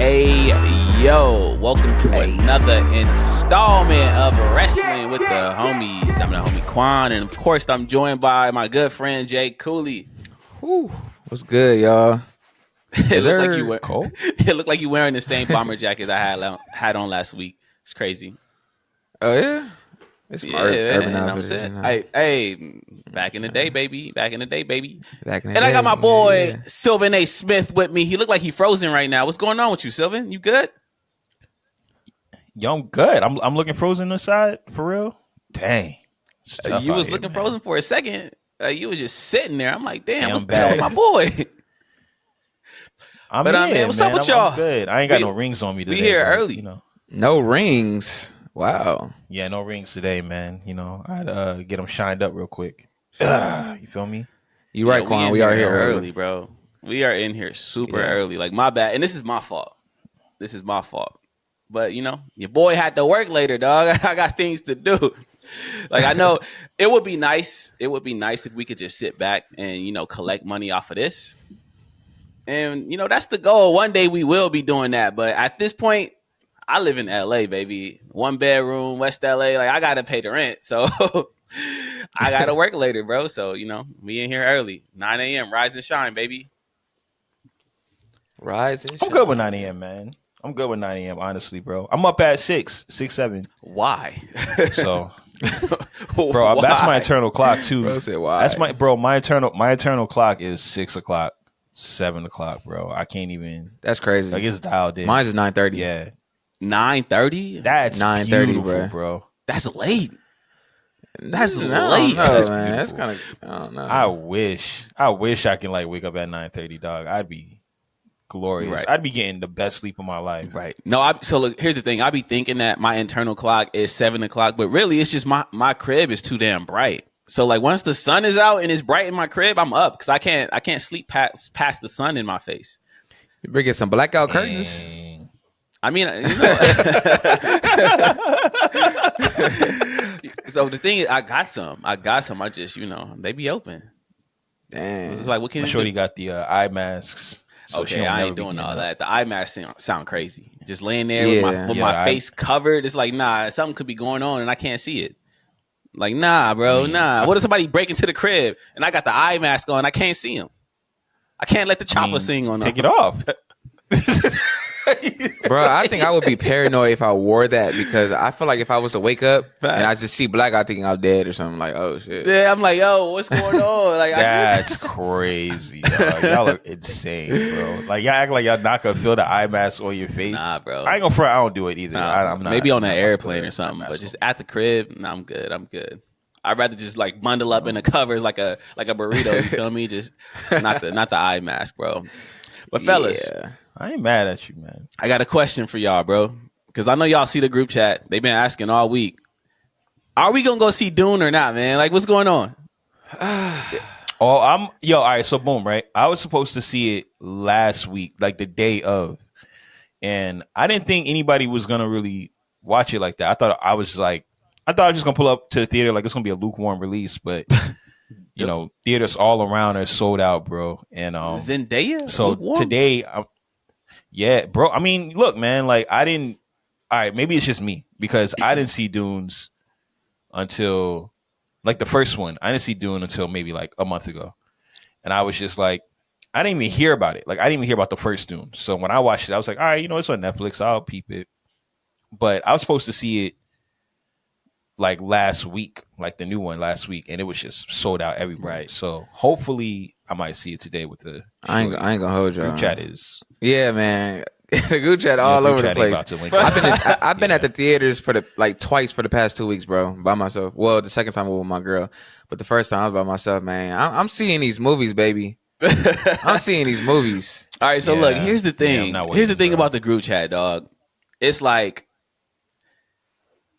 Hey, yo, welcome to another installment of Wrestling with the Homies. I'm the homie Qwan, and of course, I'm joined by my good friend Jay Cooley. Whew. What's good, y'all? It looked like you wearing the same bomber jacket I had on last week. It's crazy. Oh yeah, it's urban outfits. Hey, back in the day, baby. Back in the And day, I got my boy Sylvan A. Smith with me. He look like he frozen right now. What's going on with you, Sylvan? You good? Yo, I'm good. I'm looking frozen inside for real. Dang, you was looking frozen for a second. You was just sitting there. I'm like, damn, what's going on with my boy? Man, what's up with y'all? I'm good. I ain't got no rings on me today. We here early. You know. No rings. Wow. Yeah, no rings today, man. You know, I had to get them shined up real quick. You feel me? You right, Qwan. We are here early, bro. We are in here super early. Like, my bad. And this is my fault. But, you know, your boy had to work later, dog. I got things to do. Like, I know it would be nice. It would be nice if we could just sit back and, you know, collect money off of this. And, you know, that's the goal. One day we will be doing that. But at this point, I live in LA, baby. 1 bedroom, West LA. Like, I got to pay the rent. So I got to work later, bro. So, you know, we in here early. 9 a.m. Rise and shine, baby. Rise and shine. I'm good with 9 a.m., man. I'm good with 9 a.m., honestly, bro. I'm up at 6, 7. Why? So, bro, Why? that's my internal clock, too. Bro said why? That's my internal clock is 6 o'clock, 7 o'clock, bro. I can't even. That's crazy. Like, it's dialed in. Mine's is 9:30. Yeah. 9:30? That's 9:30, bro. That's late. That's late. Man. That's kind of. I don't know. I wish I can like wake up at 9:30, dog. I'd be glorious. Right. I'd be getting the best sleep of my life. Right. No, so look, here's the thing. I be thinking that my internal clock is 7 o'clock, but really it's just my crib is too damn bright. So like once the sun is out and it's bright in my crib, I'm up because I can't sleep past the sun in my face. You bring in some blackout curtains. I mean, you know. So the thing is, I got some. I just, you know, they be open. Damn. It's like, what can I'm sure you got the eye masks. So okay, I ain't doing all that. The eye masks sound crazy. Just laying there with my face covered. It's like, nah, something could be going on and I can't see it. Like, nah, bro, nah. What if somebody break into the crib and I got the eye mask on? I can't see him. I can't let the chopper sing on them. Take it off. Bro, I think I would be paranoid if I wore that because I feel like if I was to wake up and I just see black, I think I'm dead or something. Like, oh shit. Yeah, I'm like, yo, what's going on? Like, that's crazy, dog. Y'all are insane, bro. Like, y'all act like y'all not gonna feel the eye mask on your face. Nah, bro. I ain't gonna front. I don't do it either. I'm not, maybe on an airplane or something, but just at the crib, nah, I'm good. I'd rather just like bundle up in the covers like a burrito. You feel me? Just not the eye mask, bro. But fellas. Yeah. I ain't mad at you, man. I got a question for y'all, bro. Because I know y'all see the group chat. They've been asking all week. Are we going to go see Dune or not, man? Like, what's going on? All right, so boom, right? I was supposed to see it last week, like the day of. And I didn't think anybody was going to really watch it like that. I thought I was just going to pull up to the theater like it's going to be a lukewarm release. But, you know, theaters all around are sold out, bro. And Zendaya? So lukewarm? Today... Yeah, bro. I mean, look, man, like all right, maybe it's just me because I didn't see Dunes until like the first one. I didn't see Dune until maybe like a month ago. And I was just like, I didn't even hear about it. Like I didn't even hear about the first Dune. So when I watched it, I was like, all right, you know, it's on Netflix. I'll peep it. But I was supposed to see it like last week, like the new one last week. And it was just sold out everywhere. Right. So hopefully I might see it today with the I ain't gonna hold you. group chat is. Yeah, man. The group chat all over the place. I've been at the theaters for twice for the past 2 weeks, bro, by myself. Well, the second time I was with my girl, but the first time I was by myself, man. I'm seeing these movies, baby. I'm seeing these movies. All right, so look, here's the thing. Here's the thing about the group chat, dog. It's like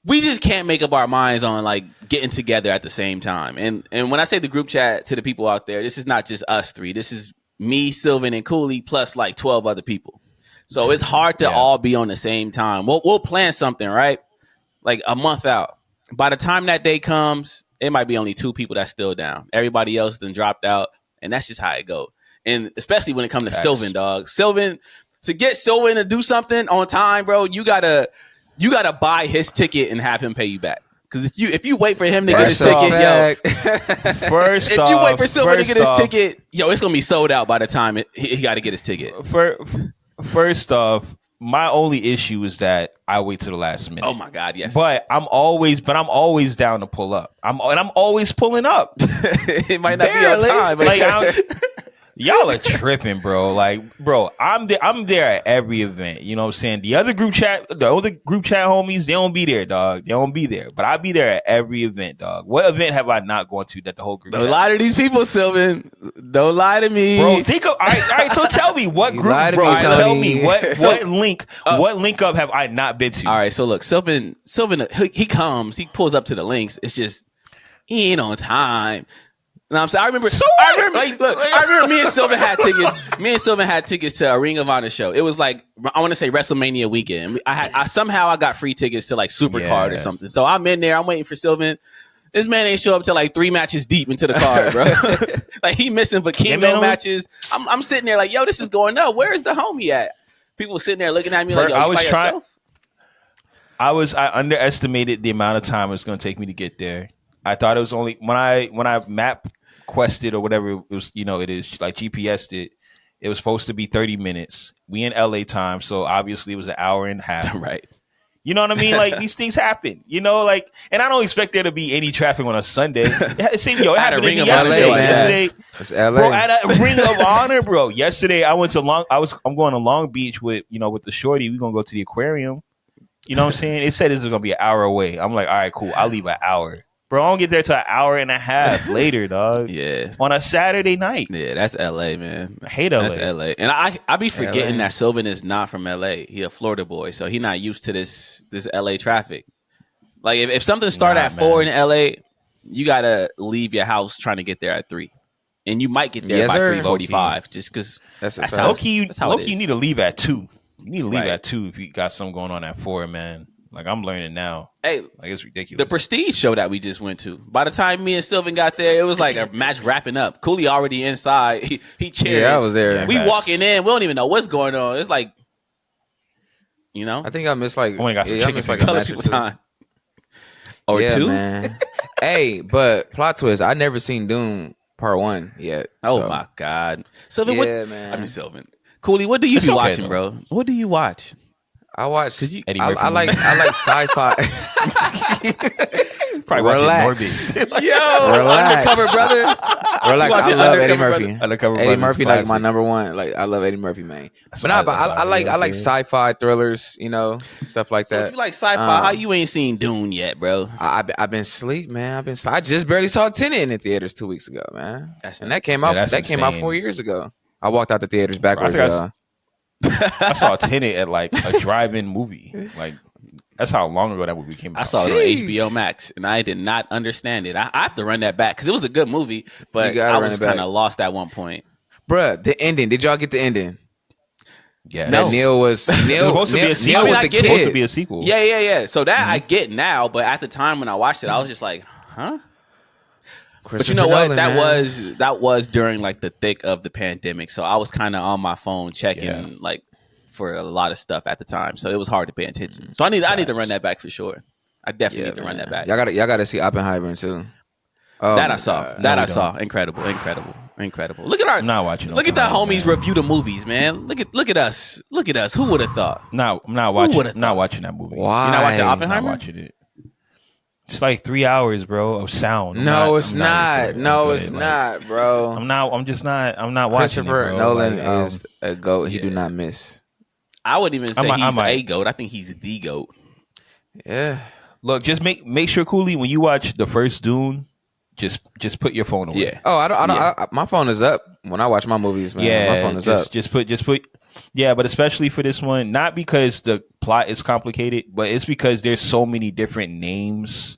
we just can't make up our minds on like getting together at the same time. And when I say the group chat to the people out there, this is not just us three. This is me, Sylvan, and Cooley plus like 12 other people. So it's hard to all be on the same time. We'll plan something, right? Like a month out. By the time that day comes, it might be only 2 people that's still down. Everybody else then dropped out, and that's just how it goes. And especially when it comes to Sylvan, dog. Sylvan, to get Sylvan to do something on time, bro, you gotta buy his ticket and have him pay you back. Because if you wait for him to get his ticket, if you wait for Sylvan to get his ticket, it's gonna be sold out by the time he got to get his ticket. First off, my only issue is that I wait to the last minute. Oh my God, yes. But I'm always down to pull up. I'm always pulling up. It might not be on time, but y'all are tripping, bro. Like, bro, I'm there at every event. You know what I'm saying? The other group chat homies, they don't be there, dog. They don't be there. But I be there at every event, dog. What event have I not gone to that the whole group? Don't lie to these people, Sylvan. Don't lie to me, bro. Think of all right. So tell me what group, bro. Tell me what link up have I not been to? All right. So look, Sylvan, he comes, he pulls up to the links. It's just he ain't on time. No, I'm saying I remember me and Sylvan had tickets. Me and Sylvan had tickets to a Ring of Honor show. It was like I want to say WrestleMania weekend. I somehow got free tickets to like Supercard or something. So I'm in there. I'm waiting for Sylvan. This man ain't show up till like 3 matches deep into the card, bro. Like he missing Vikino matches. I'm sitting there like, yo, this is going up. Where is the homie at? People sitting there looking at me like, yo, I was trying. Yourself? I underestimated the amount of time it was going to take me to get there. I thought it was only when I map quested or whatever it was, it is like GPS'd it. It was supposed to be 30 minutes. We in LA time, so obviously it was an hour and a half. Right. You know what I mean? Like these things happen. And I don't expect there to be any traffic on a Sunday. It seemed, it happened yesterday. It's LA. Bro, at a Ring of Honor, bro. Yesterday I'm going to Long Beach with the shorty. We're gonna go to the aquarium. You know what I'm saying? It said this is gonna be an hour away. I'm like, all right, cool. I'll leave an hour. Bro, I don't get there till an hour and a half later, dog. Yeah. On a Saturday night. Yeah, that's LA, man. I hate LA. That's LA. And I be forgetting that Sylvan is not from LA. He a Florida boy, so he not used to this LA traffic. Like if something start at 4 in LA, you gotta leave your house trying to get there at 3. And you might get there by 3:45 just because that's how low-key, you need to leave at 2. You need to leave at 2 if you got something going on at 4, man. Like I'm learning now. Hey, like it's ridiculous. The Prestige show that we just went to. By the time me and Sylvan got there, it was like a match wrapping up. Cooley already inside. He cheered. Yeah, I was there. We walking in. We don't even know what's going on. It's like, I think I missed like. I missed like a match or time. Or 2. Man. Hey, but plot twist. I never seen Doom Part 1 yet. Oh my God, Sylvan. Man. I mean Sylvan. Cooley, what do you be watching, bro? What do you watch? I watch. Eddie Murphy. I like sci-fi. Probably relax. Watching Yo, relax. Undercover brother. Relax. I love Eddie Murphy. Eddie Murphy like my number one. Like I love Eddie Murphy, man. But I like sci-fi thrillers. Stuff like that. So if you like sci-fi, how you ain't seen Dune yet, bro? I've been asleep, man. I just barely saw Tenet in the theaters 2 weeks ago, man. That came out. That came out 4 years ago. I walked out the theaters backwards. I saw Tenet at like a drive-in movie. Like that's how long ago that movie came out. I saw it on HBO Max, and I did not understand it. I have to run that back because it was a good movie, but I was kind of lost at one point. Bruh, the ending. Did y'all get the ending? Yeah, that Neil was supposed to be a sequel. Neil was the kid. Supposed to be a sequel. Yeah. So that I get now, but at the time when I watched it, I was just like, huh. But you know what? That was during like the thick of the pandemic, so I was kind of on my phone checking like for a lot of stuff at the time, so it was hard to pay attention. So I need to run that back for sure. I definitely need to run that back. Y'all got to see Oppenheimer too. Oh, I saw. Incredible. Look at I'm not watching. Look at the homies review the movies, man. Look at us. Who would have thought? No, I'm not watching. I'm not watching that movie. Why? You're not watching Oppenheimer? I'm not watching it. It's like 3 hours, bro, of sound. No, it's not, bro. I'm not watching it, bro. Nolan is a GOAT. He do not miss. I wouldn't even say he's a GOAT. I think he's the GOAT. Yeah. Look, just make sure, Cooley, when you watch the first Dune, just put your phone away. Yeah. Oh, I don't. My phone is up when I watch my movies, man. Yeah, my phone is up. Just put. Yeah, but especially for this one, not because the plot is complicated, but it's because there's so many different names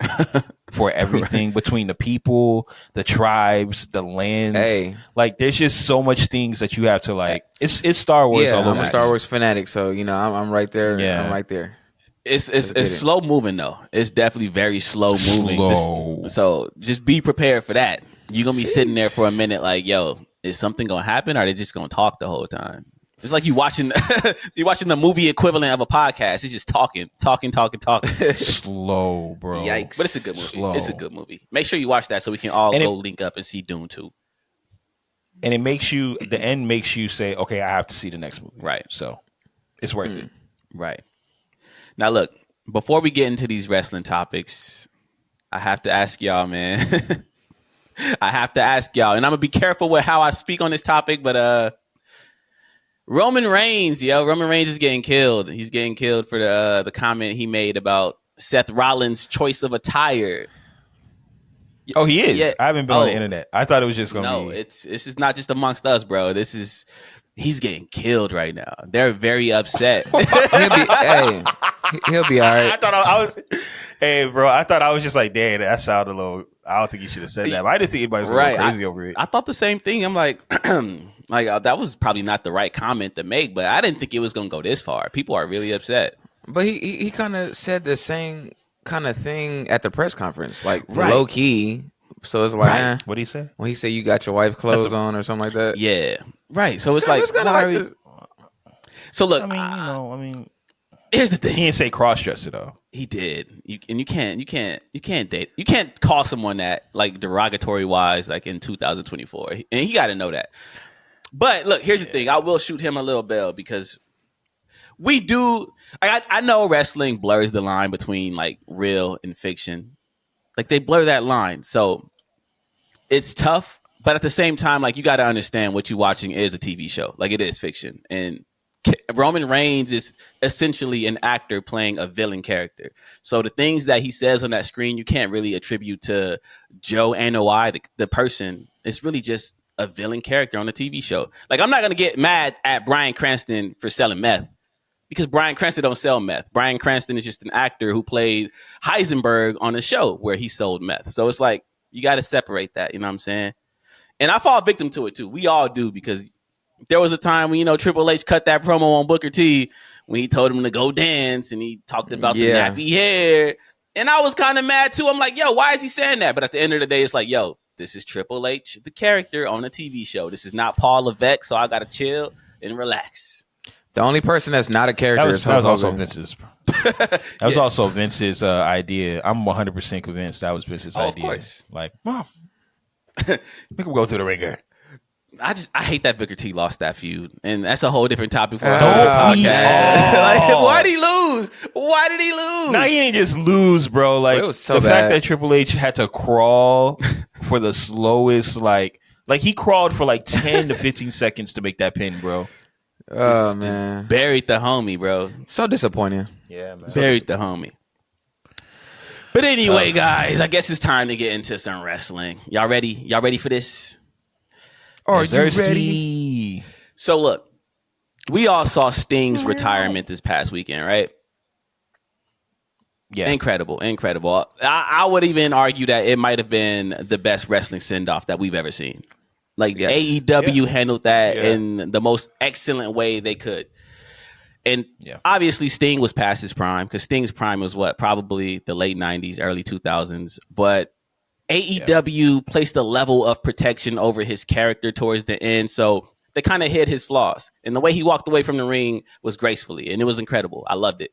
for everything between the people, the tribes, the lands. Hey. Like there's just so much things that you have to like. It's Star Wars. Yeah, all over. I'm a Star Wars fanatic, so I'm right there. Yeah. I'm right there. It's slow moving though. It's definitely very slow moving. So just be prepared for that. You're gonna be sitting there for a minute, like, yo, is something gonna happen, or are they just gonna talk the whole time? It's like you watching the movie equivalent of a podcast. It's just talking. Slow, bro. Yikes. But it's a good movie. Slow. It's a good movie. Make sure you watch that so we can all go link up and see Dune 2. And it makes you, the end makes you say, okay, I have to see the next movie. Right. So it's worth it. Right. Now, look, before we get into these wrestling topics, I have to ask y'all, man. I have to ask y'all, and I'm going to be careful with how I speak on this topic, but Roman Reigns is getting killed. He's getting killed for the comment he made about Seth Rollins' choice of attire. Oh, he is? Yeah. I haven't been on the internet. I thought it was just going to be. No, it's just not just amongst us, bro. He's getting killed right now. They're very upset. He'll be all right. I thought I was. Hey, bro, I thought I was just like, damn, that sounded a little. I don't think you should have said that. But I didn't think anybody was going crazy over it. I thought the same thing. I'm like, that was probably not the right comment to make, but I didn't think it was going to go this far. People are really upset. But he kind of said the same kind of thing at the press conference, like low key. So it's like, what did he say? When he said you got your wife's clothes on or something like that. Yeah, right. So it's like, so look, I mean, here's the thing. He didn't say cross dresser though. He did. You can't call someone that like derogatory wise like in 2024, and he got to know that. But look, here's the thing. I will shoot him a little bell because we do. I know wrestling blurs the line between like real and fiction. Like they blur that line, so it's tough. But at the same time, like you got to understand what you're watching is a TV show. Like it is fiction, and Roman Reigns is essentially an actor playing a villain character. So the things that he says on that screen, you can't really attribute to Joe Anoa'i, the person. It's really just a villain character on a TV show. Like I'm not going to get mad at Bryan Cranston for selling meth because Bryan Cranston don't sell meth. Bryan Cranston is just an actor who played Heisenberg on a show where he sold meth. So it's like, you got to separate that. You know what I'm saying? And I fall victim to it too. We all do because there was a time when, Triple H cut that promo on Booker T when he told him to go dance and he talked about the nappy hair. And I was kind of mad too. I'm like, yo, why is he saying that? But at the end of the day, it's like, yo, this is Triple H, the character on a TV show. This is not Paul Levesque, so I got to chill and relax. The only person that's not a character is Hulk also Hogan. Vince's. That was also Vince's idea. I'm 100% convinced that was Vince's idea. Of course. Like, Mom, make him go to the ringer. I hate that Booker T lost that feud, and that's a whole different topic for a whole podcast. Like, why did he lose? Why did he lose? Nah, he didn't just lose, bro. Like it was so the fact that Triple H had to crawl for the slowest, like he crawled for like 10 to 15 seconds to make that pin, bro. Just buried the homie, bro. So disappointing. Yeah, man. Buried the homie. But anyway, guys, I guess it's time to get into some wrestling. Y'all ready? Y'all ready for this? Are you ready? So look, we all saw Sting's retirement this past weekend, right? Yeah. Incredible. I would even argue that it might have been the best wrestling send-off that we've ever seen. Like AEW handled that in the most excellent way they could. And obviously Sting was past his prime because Sting's prime was probably the late 90s, early 2000s. But AEW placed a level of protection over his character towards the end. So they kind of hid his flaws. And the way he walked away from the ring was gracefully. And it was incredible. I loved it.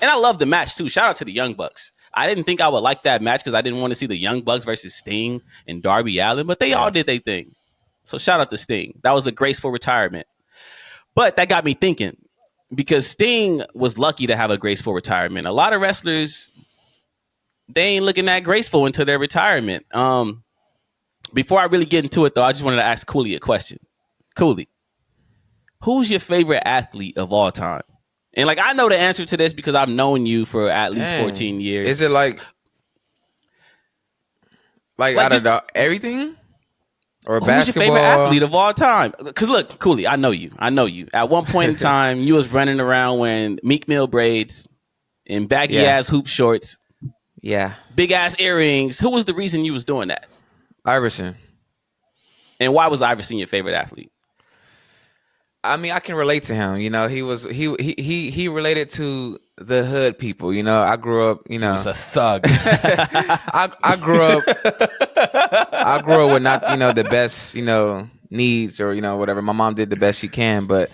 And I loved the match too. Shout out to the Young Bucks. I didn't think I would like that match because I didn't want to see the Young Bucks versus Sting and Darby Allin. But they all did their thing. So shout out to Sting. That was a graceful retirement. But that got me thinking. Because Sting was lucky to have a graceful retirement. A lot of wrestlers, they ain't looking that graceful until their retirement. Before I really get into it, though, I just wanted to ask Cooley a question. Cooley, who's your favorite athlete of all time? And like I know the answer to this because I've known you for at least 14 years. Is it like out of everything? Or who's basketball? Your favorite athlete of all time? Because look, Cooley, I know you. At one point in time, you was running around wearing Meek Mill braids and baggy ass hoop shorts. Yeah. Big ass earrings. Who was the reason you was doing that? Iverson. And why was Iverson your favorite athlete? I mean, I can relate to him. He related to the hood people. I grew up. He was a thug. I grew up. I grew up with not the best needs or whatever. My mom did the best she can, but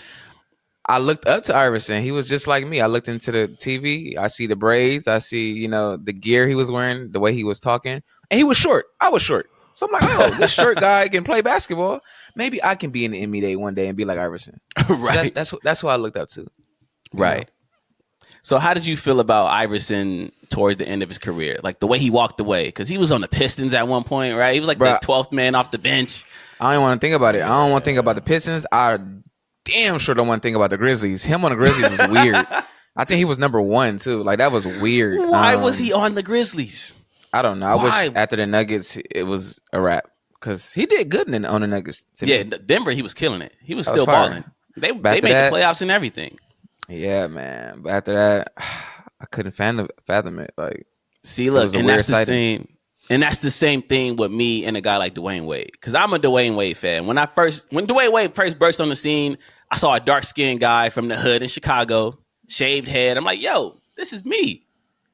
I looked up to Iverson. He was just like me. I looked into the TV. I see the braids. I see, the gear he was wearing, the way he was talking. And he was short. I was short. So I'm like, oh, this short guy can play basketball. Maybe I can be in the NBA one day and be like Iverson. Right. So that's who I looked up to. Right. So how did you feel about Iverson towards the end of his career? Like the way he walked away? Because he was on the Pistons at one point, right? He was like the 12th man off the bench. I don't want to think about it. I don't want to think about the Pistons. I damn sure don't want to think about the Grizzlies. Him on the Grizzlies was weird. I think he was number 1 too. Like that was weird. Why was he on the Grizzlies? I don't know. I wish after the Nuggets it was a wrap because he did good on the Nuggets. Yeah, Denver he was killing it. He was still balling. They made the playoffs and everything. Yeah, man. But after that, I couldn't fathom it. Like, see, look, and that's the same. And that's the same thing with me and a guy like Dwayne Wade. Because I'm a Dwayne Wade fan. When Dwayne Wade first burst on the scene, I saw a dark-skinned guy from the hood in Chicago, shaved head. I'm like, yo, this is me.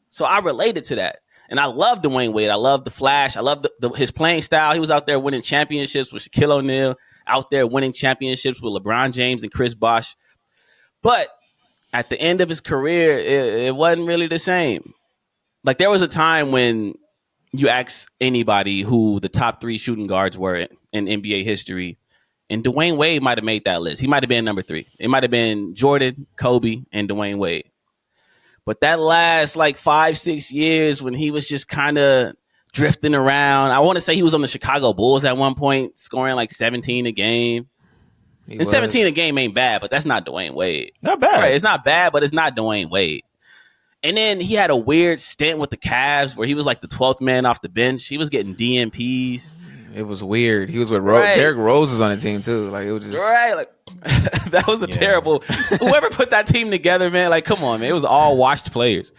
So I related to that. And I love Dwayne Wade. I love the flash. I love his playing style. He was out there winning championships with Shaquille O'Neal, out there winning championships with LeBron James and Chris Bosh. But at the end of his career, it wasn't really the same. Like there was a time when you ask anybody who the top 3 shooting guards were in NBA history, and Dwayne Wade might have made that list. He might have been number 3. It might have been Jordan, Kobe, and Dwayne Wade. But that last 5-6 years when he was just kind of drifting around, I want to say he was on the Chicago Bulls at one point, scoring 17 a game. And 17 a game ain't bad, but that's not Dwayne Wade. Not bad. Right, it's not bad, but it's not Dwayne Wade. And then he had a weird stint with the Cavs where he was the 12th man off the bench. He was getting DMPs. It was weird. He was with Derrick Rose was on the team too. It was just that was a terrible. Whoever put that team together, man. Come on, man. It was all washed players.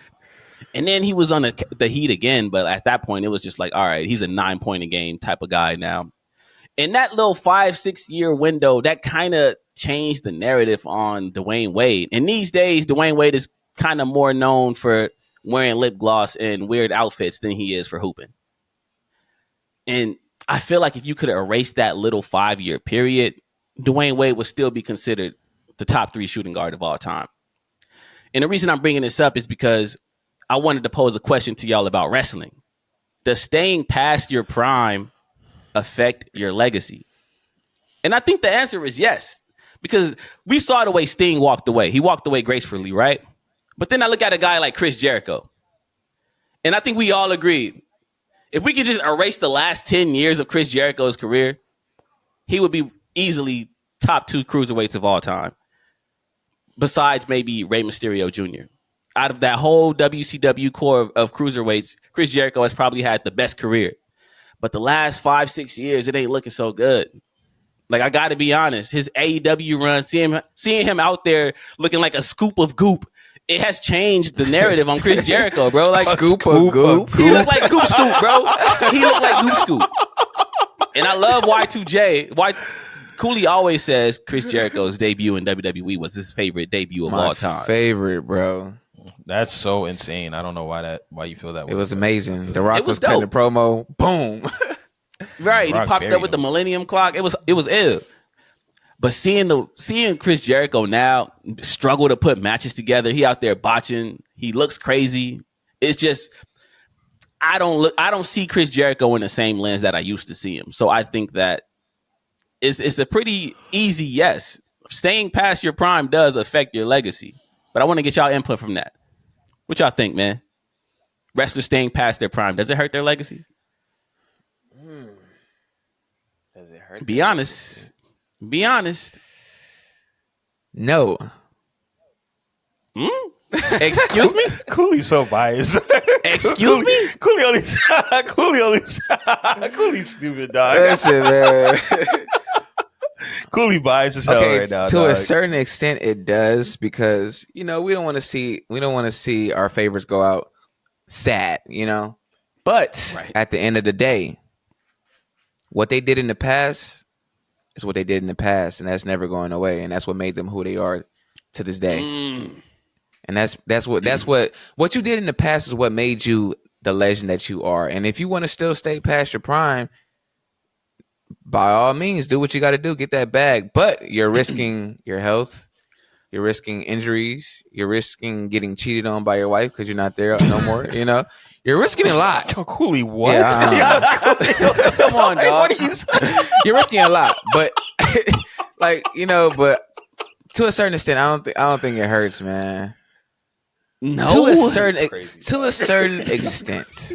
And then he was on the Heat again, but at that point it was just all right, he's a 9-point a game type of guy now. In that little 5-6 year window, that kind of changed the narrative on Dwayne Wade. And these days, Dwayne Wade is kind of more known for wearing lip gloss and weird outfits than he is for hooping. And I feel like if you could erase that little 5-year period, Dwayne Wade would still be considered the top 3 shooting guard of all time. And the reason I'm bringing this up is because I wanted to pose a question to y'all about wrestling. Does staying past your prime affect your legacy? And I think the answer is yes, because we saw the way Sting walked away. He walked away gracefully, right? But then I look at a guy like Chris Jericho, and I think we all agree, if we could just erase the last 10 years of Chris Jericho's career, he would be easily top 2 cruiserweights of all time, besides maybe Rey Mysterio Jr. Out of that whole WCW core of cruiserweights, Chris Jericho has probably had the best career. But the last 5-6 years, it ain't looking so good. I got to be honest. His AEW run, seeing him out there looking like a scoop of goop, it has changed the narrative on Chris Jericho, bro. Scoop of goop. He looked like Goop Scoop, bro. He looked like Goop Scoop. And I love Y2J. Cooley always says Chris Jericho's debut in WWE was his favorite debut of all time. Favorite, bro. That's so insane. I don't know why you feel that way. It was amazing. The Rock was cutting the promo. Boom. Right. He popped up with the Millennium Clock. It was ill. But seeing Chris Jericho now struggle to put matches together, he out there botching. He looks crazy. It's just I don't see Chris Jericho in the same lens that I used to see him. So I think that it's a pretty easy yes. Staying past your prime does affect your legacy. But I want to get y'all input from that. What y'all think, man? Wrestlers staying past their prime, does it hurt their legacy? Does it hurt? Be honest. Be honest. No. Excuse me? Cooley's so biased. Excuse me? Cooley's stupid, dog. Listen, man. Cooley biased as hell right now. To a certain extent, it does because we don't want to see our favorites go out sad, But at the end of the day, what they did in the past is what they did in the past, and that's never going away, and that's what made them who they are to this day. And that's what you did in the past is what made you the legend that you are. And if you want to still stay past your prime, by all means, do what you got to do, get that bag. But you're risking your health, You're risking injuries. You're risking getting cheated on by your wife because you're not there no more. You know, you're risking a lot. Cooley, what? Yeah, Come on, dog. You're risking a lot, but like but to a certain extent, I don't think it hurts, man. No, to a certain extent.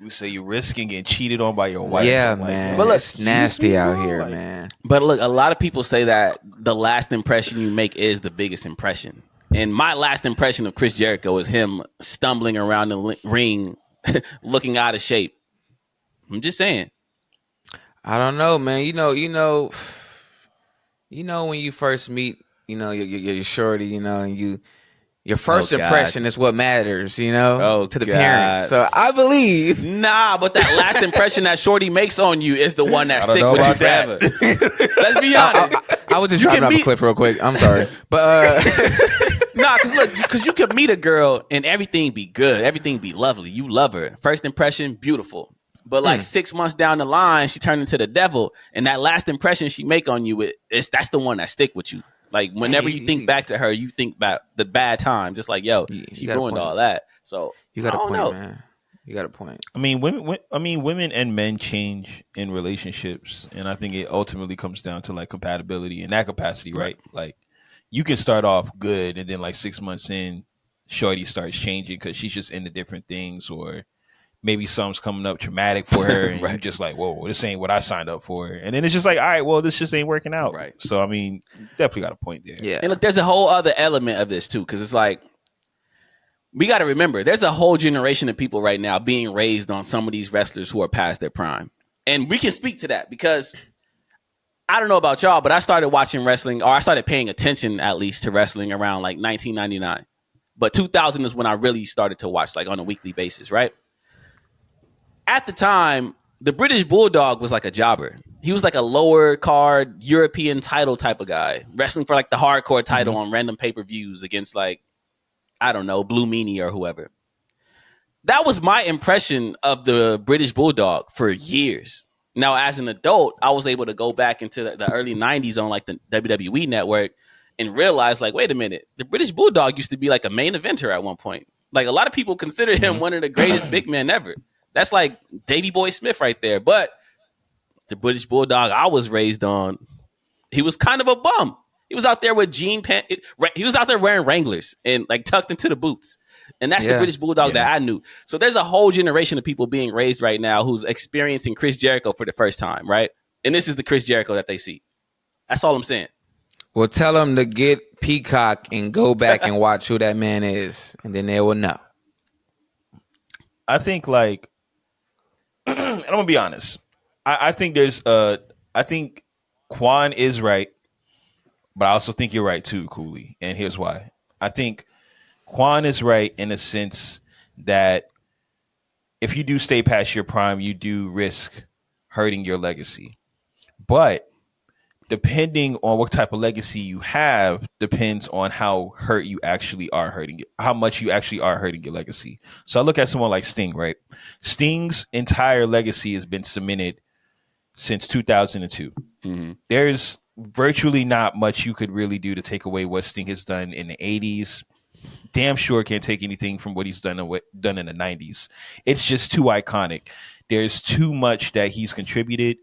You say you're risking getting cheated on by your wife. Yeah, man. But look, it's nasty out here, man. But look, a lot of people say that the last impression you make is the biggest impression. And my last impression of Chris Jericho is him stumbling around the ring, looking out of shape. I'm just saying. I don't know, man. You know when you first meet, your shorty, and your first impression is what matters, to the parents. So I believe. Nah, but that last impression that shorty makes on you is the one that stick with you forever. Let's be honest. I was just dropping off a clip real quick. I'm sorry. But nah, because you could meet a girl and everything be good. Everything be lovely. You love her. First impression, beautiful. But like 6 months down the line, she turned into the devil. And that last impression she make on you, that's the one that stick with you. Like, whenever you think back to her, you think about the bad times. Just like, yo, she ruined all that. So you got a point, man. You got a point. I mean, women and men change in relationships, and I think it ultimately comes down to like compatibility in that capacity, right? Like, you can start off good, and then like 6 months in, shorty starts changing because she's just into different things, or maybe something's coming up traumatic for her, and you're just like, whoa, this ain't what I signed up for. And then it's just like, all right, well, this just ain't working out. Right. So, I mean, definitely got a point there. Yeah. And look, there's a whole other element of this, too, because it's like, we got to remember, there's a whole generation of people right now being raised on some of these wrestlers who are past their prime. And we can speak to that because I don't know about y'all, but I started watching wrestling, or I started paying attention, at least, to wrestling around like 1999. But 2000 is when I really started to watch, like, on a weekly basis, right? At the time, the British Bulldog was like a jobber. He was like a lower card European title type of guy, wrestling for like the hardcore title on random pay-per-views against like, I don't know, Blue Meanie or whoever. That was my impression of the British Bulldog for years. Now, as an adult, I was able to go back into the early 90s on like the WWE network and realize like, wait a minute, the British Bulldog used to be like a main eventer at one point. Like, a lot of people consider him one of the greatest big men ever. That's like Davey Boy Smith right there. But the British Bulldog I was raised on, he was kind of a bum. He was out there with jean pants. He was out there wearing Wranglers and like tucked into the boots. And that's the British Bulldog that I knew. So there's a whole generation of people being raised right now who's experiencing Chris Jericho for the first time, right? And this is the Chris Jericho that they see. That's all I'm saying. Well, tell them to get Peacock and go back and watch who that man is, and then they will know. I think like, and I'm gonna be honest. I think I think Qwan is right, but I also think you're right too, Cooley. And here's why. I think Qwan is right in the sense that if you do stay past your prime, you do risk hurting your legacy. But depending on what type of legacy you have, depends on how hurt you actually are hurting it, how much you actually are hurting your legacy. So I look at someone like Sting, right? Sting's entire legacy has been cemented since 2002. Mm-hmm. There's virtually not much you could really do to take away what Sting has done in the 80s. Damn sure can't take anything from what he's done in the 90s. It's just too iconic. There's too much that he's contributed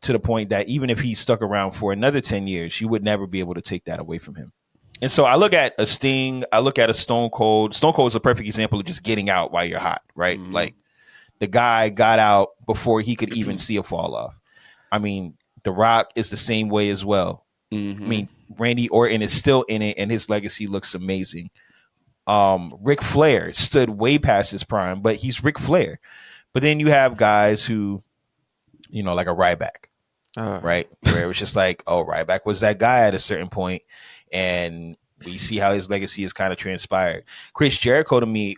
to the point that even if he stuck around for another 10 years, you would never be able to take that away from him. And so I look at a Sting, I look at a Stone Cold. Stone Cold is a perfect example of just getting out while you're hot, right? Mm-hmm. Like, the guy got out before he could even see a fall off. I mean, The Rock is the same way as well. Mm-hmm. I mean, Randy Orton is still in it, and his legacy looks amazing. Ric Flair stood way past his prime, but he's Ric Flair. But then you have guys who, like a Ryback, right? Where it was just like, oh, Ryback was that guy at a certain point, and we see how his legacy has kind of transpired. Chris Jericho, to me,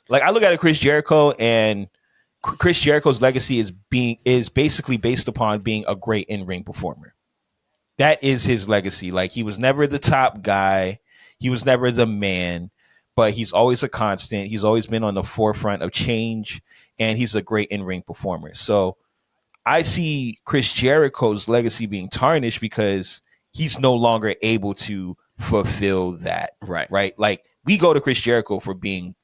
like, I look at Chris Jericho, and Chris Jericho's legacy is basically based upon being a great in-ring performer. That is his legacy. Like, he was never the top guy. He was never the man, but he's always a constant. He's always been on the forefront of change, and he's a great in-ring performer. So I see Chris Jericho's legacy being tarnished because he's no longer able to fulfill that. Right. Like we go to Chris Jericho for being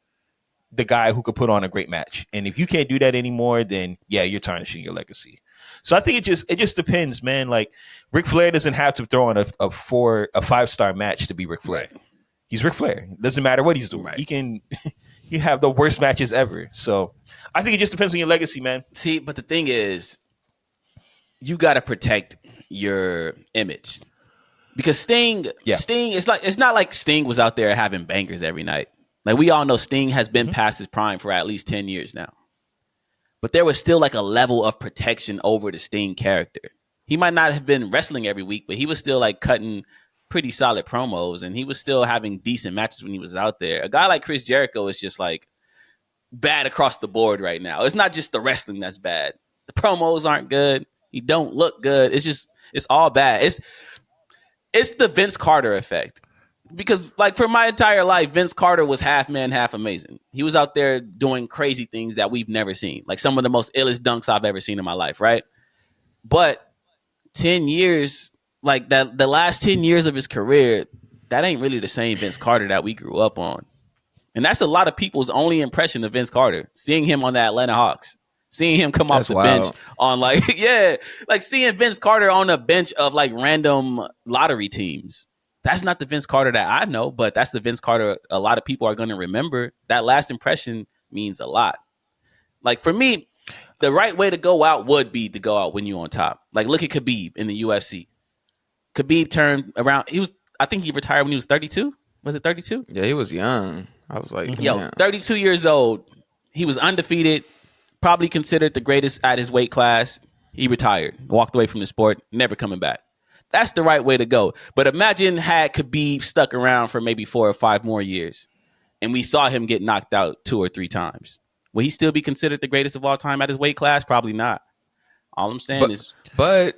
the guy who could put on a great match. And if you can't do that anymore, then yeah, you're tarnishing your legacy. So I think it just depends, man. Like Ric Flair doesn't have to throw on a 5-star match to be Ric Flair. Right. He's Ric Flair. It doesn't matter what he's doing. Right. He can have the worst matches ever. So I think it just depends on your legacy, man. See, but the thing is, you got to protect your image. Because Sting, it's not like Sting was out there having bangers every night. Like we all know Sting has been past his prime for at least 10 years now. But there was still like a level of protection over the Sting character. He might not have been wrestling every week, but he was still like cutting pretty solid promos and he was still having decent matches when he was out there. A guy like Chris Jericho is just like bad across the board right now. It's not just the wrestling that's bad. The promos aren't good. He don't look good. It's all bad. It's the Vince Carter effect. Because, like, for my entire life, Vince Carter was half man, half amazing. He was out there doing crazy things that we've never seen. Like, some of the most illest dunks I've ever seen in my life, right? But 10 years, like, the last 10 years of his career, that ain't really the same Vince Carter that we grew up on. And that's a lot of people's only impression of Vince Carter, seeing him on the Atlanta Hawks. Seeing him come off the bench on like seeing Vince Carter on a bench of like random lottery teams. That's not the Vince Carter that I know, but that's the Vince Carter a lot of people are going to remember. That last impression means a lot. Like for me, the right way to go out would be to go out when you're on top. Like look at Khabib in the UFC. Khabib turned around. I think he retired when he was 32. Was it 32? Yeah, he was young. I was like, 32 years old. He was undefeated. Probably considered the greatest at his weight class. He retired, walked away from the sport, never coming back. That's the right way to go. But imagine had Khabib stuck around for maybe 4 or 5 more years, and we saw him get knocked out 2 or 3 times. Will he still be considered the greatest of all time at his weight class? Probably not. All I'm saying is, but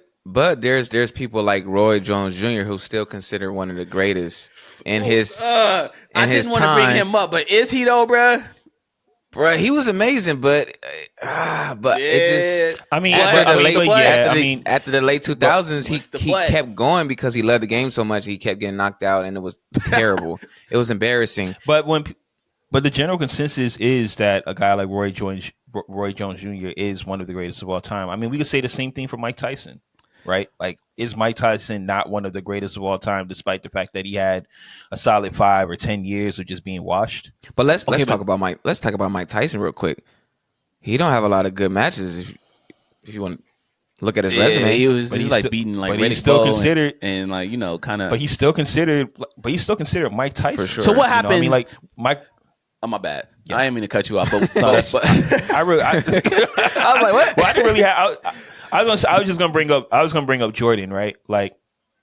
there's people like Roy Jones Jr. who's still considered one of the greatest in his. I didn't want to bring him up, but is he though, bruh? Bro, he was amazing, but it just. I mean, after the late 2000s, he kept going because he loved the game so much. He kept getting knocked out, and it was terrible. It was embarrassing. But the general consensus is that a guy like Roy Jones Jr. is one of the greatest of all time. I mean, we could say the same thing for Mike Tyson. Right? Like, is Mike Tyson not one of the greatest of all time, despite the fact that he had a solid 5 or 10 years of just being washed? But let's talk about Mike. Let's talk about Mike Tyson real quick. He don't have a lot of good matches. If you want to look at his resume, he's like beating like. But he's still considered and like kind of. But he's still considered. Mike Tyson. For sure. So what happens? I mean, like Mike. Oh, my bad. Yeah. I didn't mean to cut you off, but I was like, what? Well, I didn't really have. I was just gonna bring up Jordan, right? Like,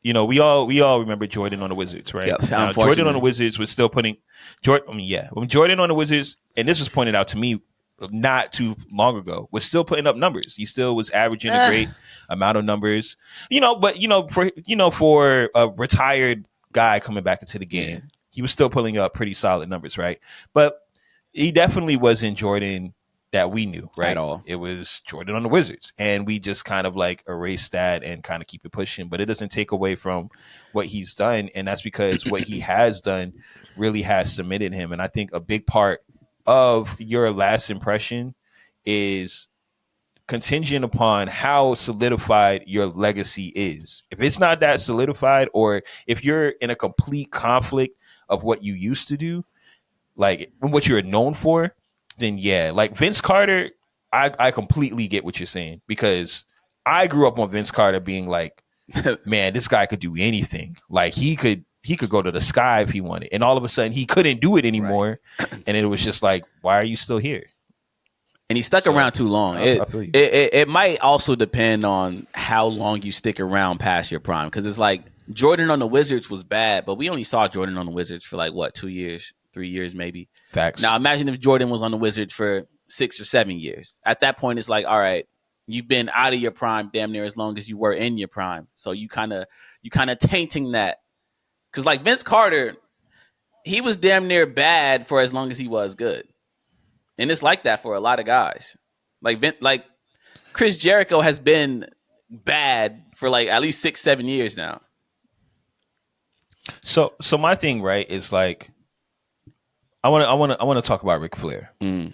we all remember Jordan on the Wizards, right? Yep, now, Jordan on the Wizards was still putting when Jordan on the Wizards, and this was pointed out to me not too long ago, was still putting up numbers. He still was averaging a great amount of numbers, but for a retired guy coming back into the game, he was still pulling up pretty solid numbers, right? But he definitely wasn't Jordan that we knew, right? At all. It was Jordan on the Wizards, and we just kind of like erase that and kind of keep it pushing, but it doesn't take away from what he's done, and that's because what he has done really has cemented him. And I think a big part of your last impression is contingent upon how solidified your legacy is. If it's not that solidified, or if you're in a complete conflict of what you used to do, like what you're known for, then yeah, like Vince Carter, I completely get what you're saying, because I grew up on Vince Carter being like, man, this guy could do anything. Like he could go to the sky if he wanted, and all of a sudden he couldn't do it anymore, right. And it was just like, why are you still here? And he stuck around too long. I feel you. It might also depend on how long you stick around past your prime, because it's like Jordan on the Wizards was bad, but we only saw Jordan on the Wizards for like 2 years. 3 years maybe. Facts. Now imagine if Jordan was on the Wizards for 6 or 7 years. At that point, it's like, all right, you've been out of your prime damn near as long as you were in your prime. So you kind of tainting that, because like Vince Carter, he was damn near bad for as long as he was good, and it's like that for a lot of guys. Like Chris Jericho has been bad for like at least 6-7 years now. So my thing, right, is like I want to talk about Ric Flair,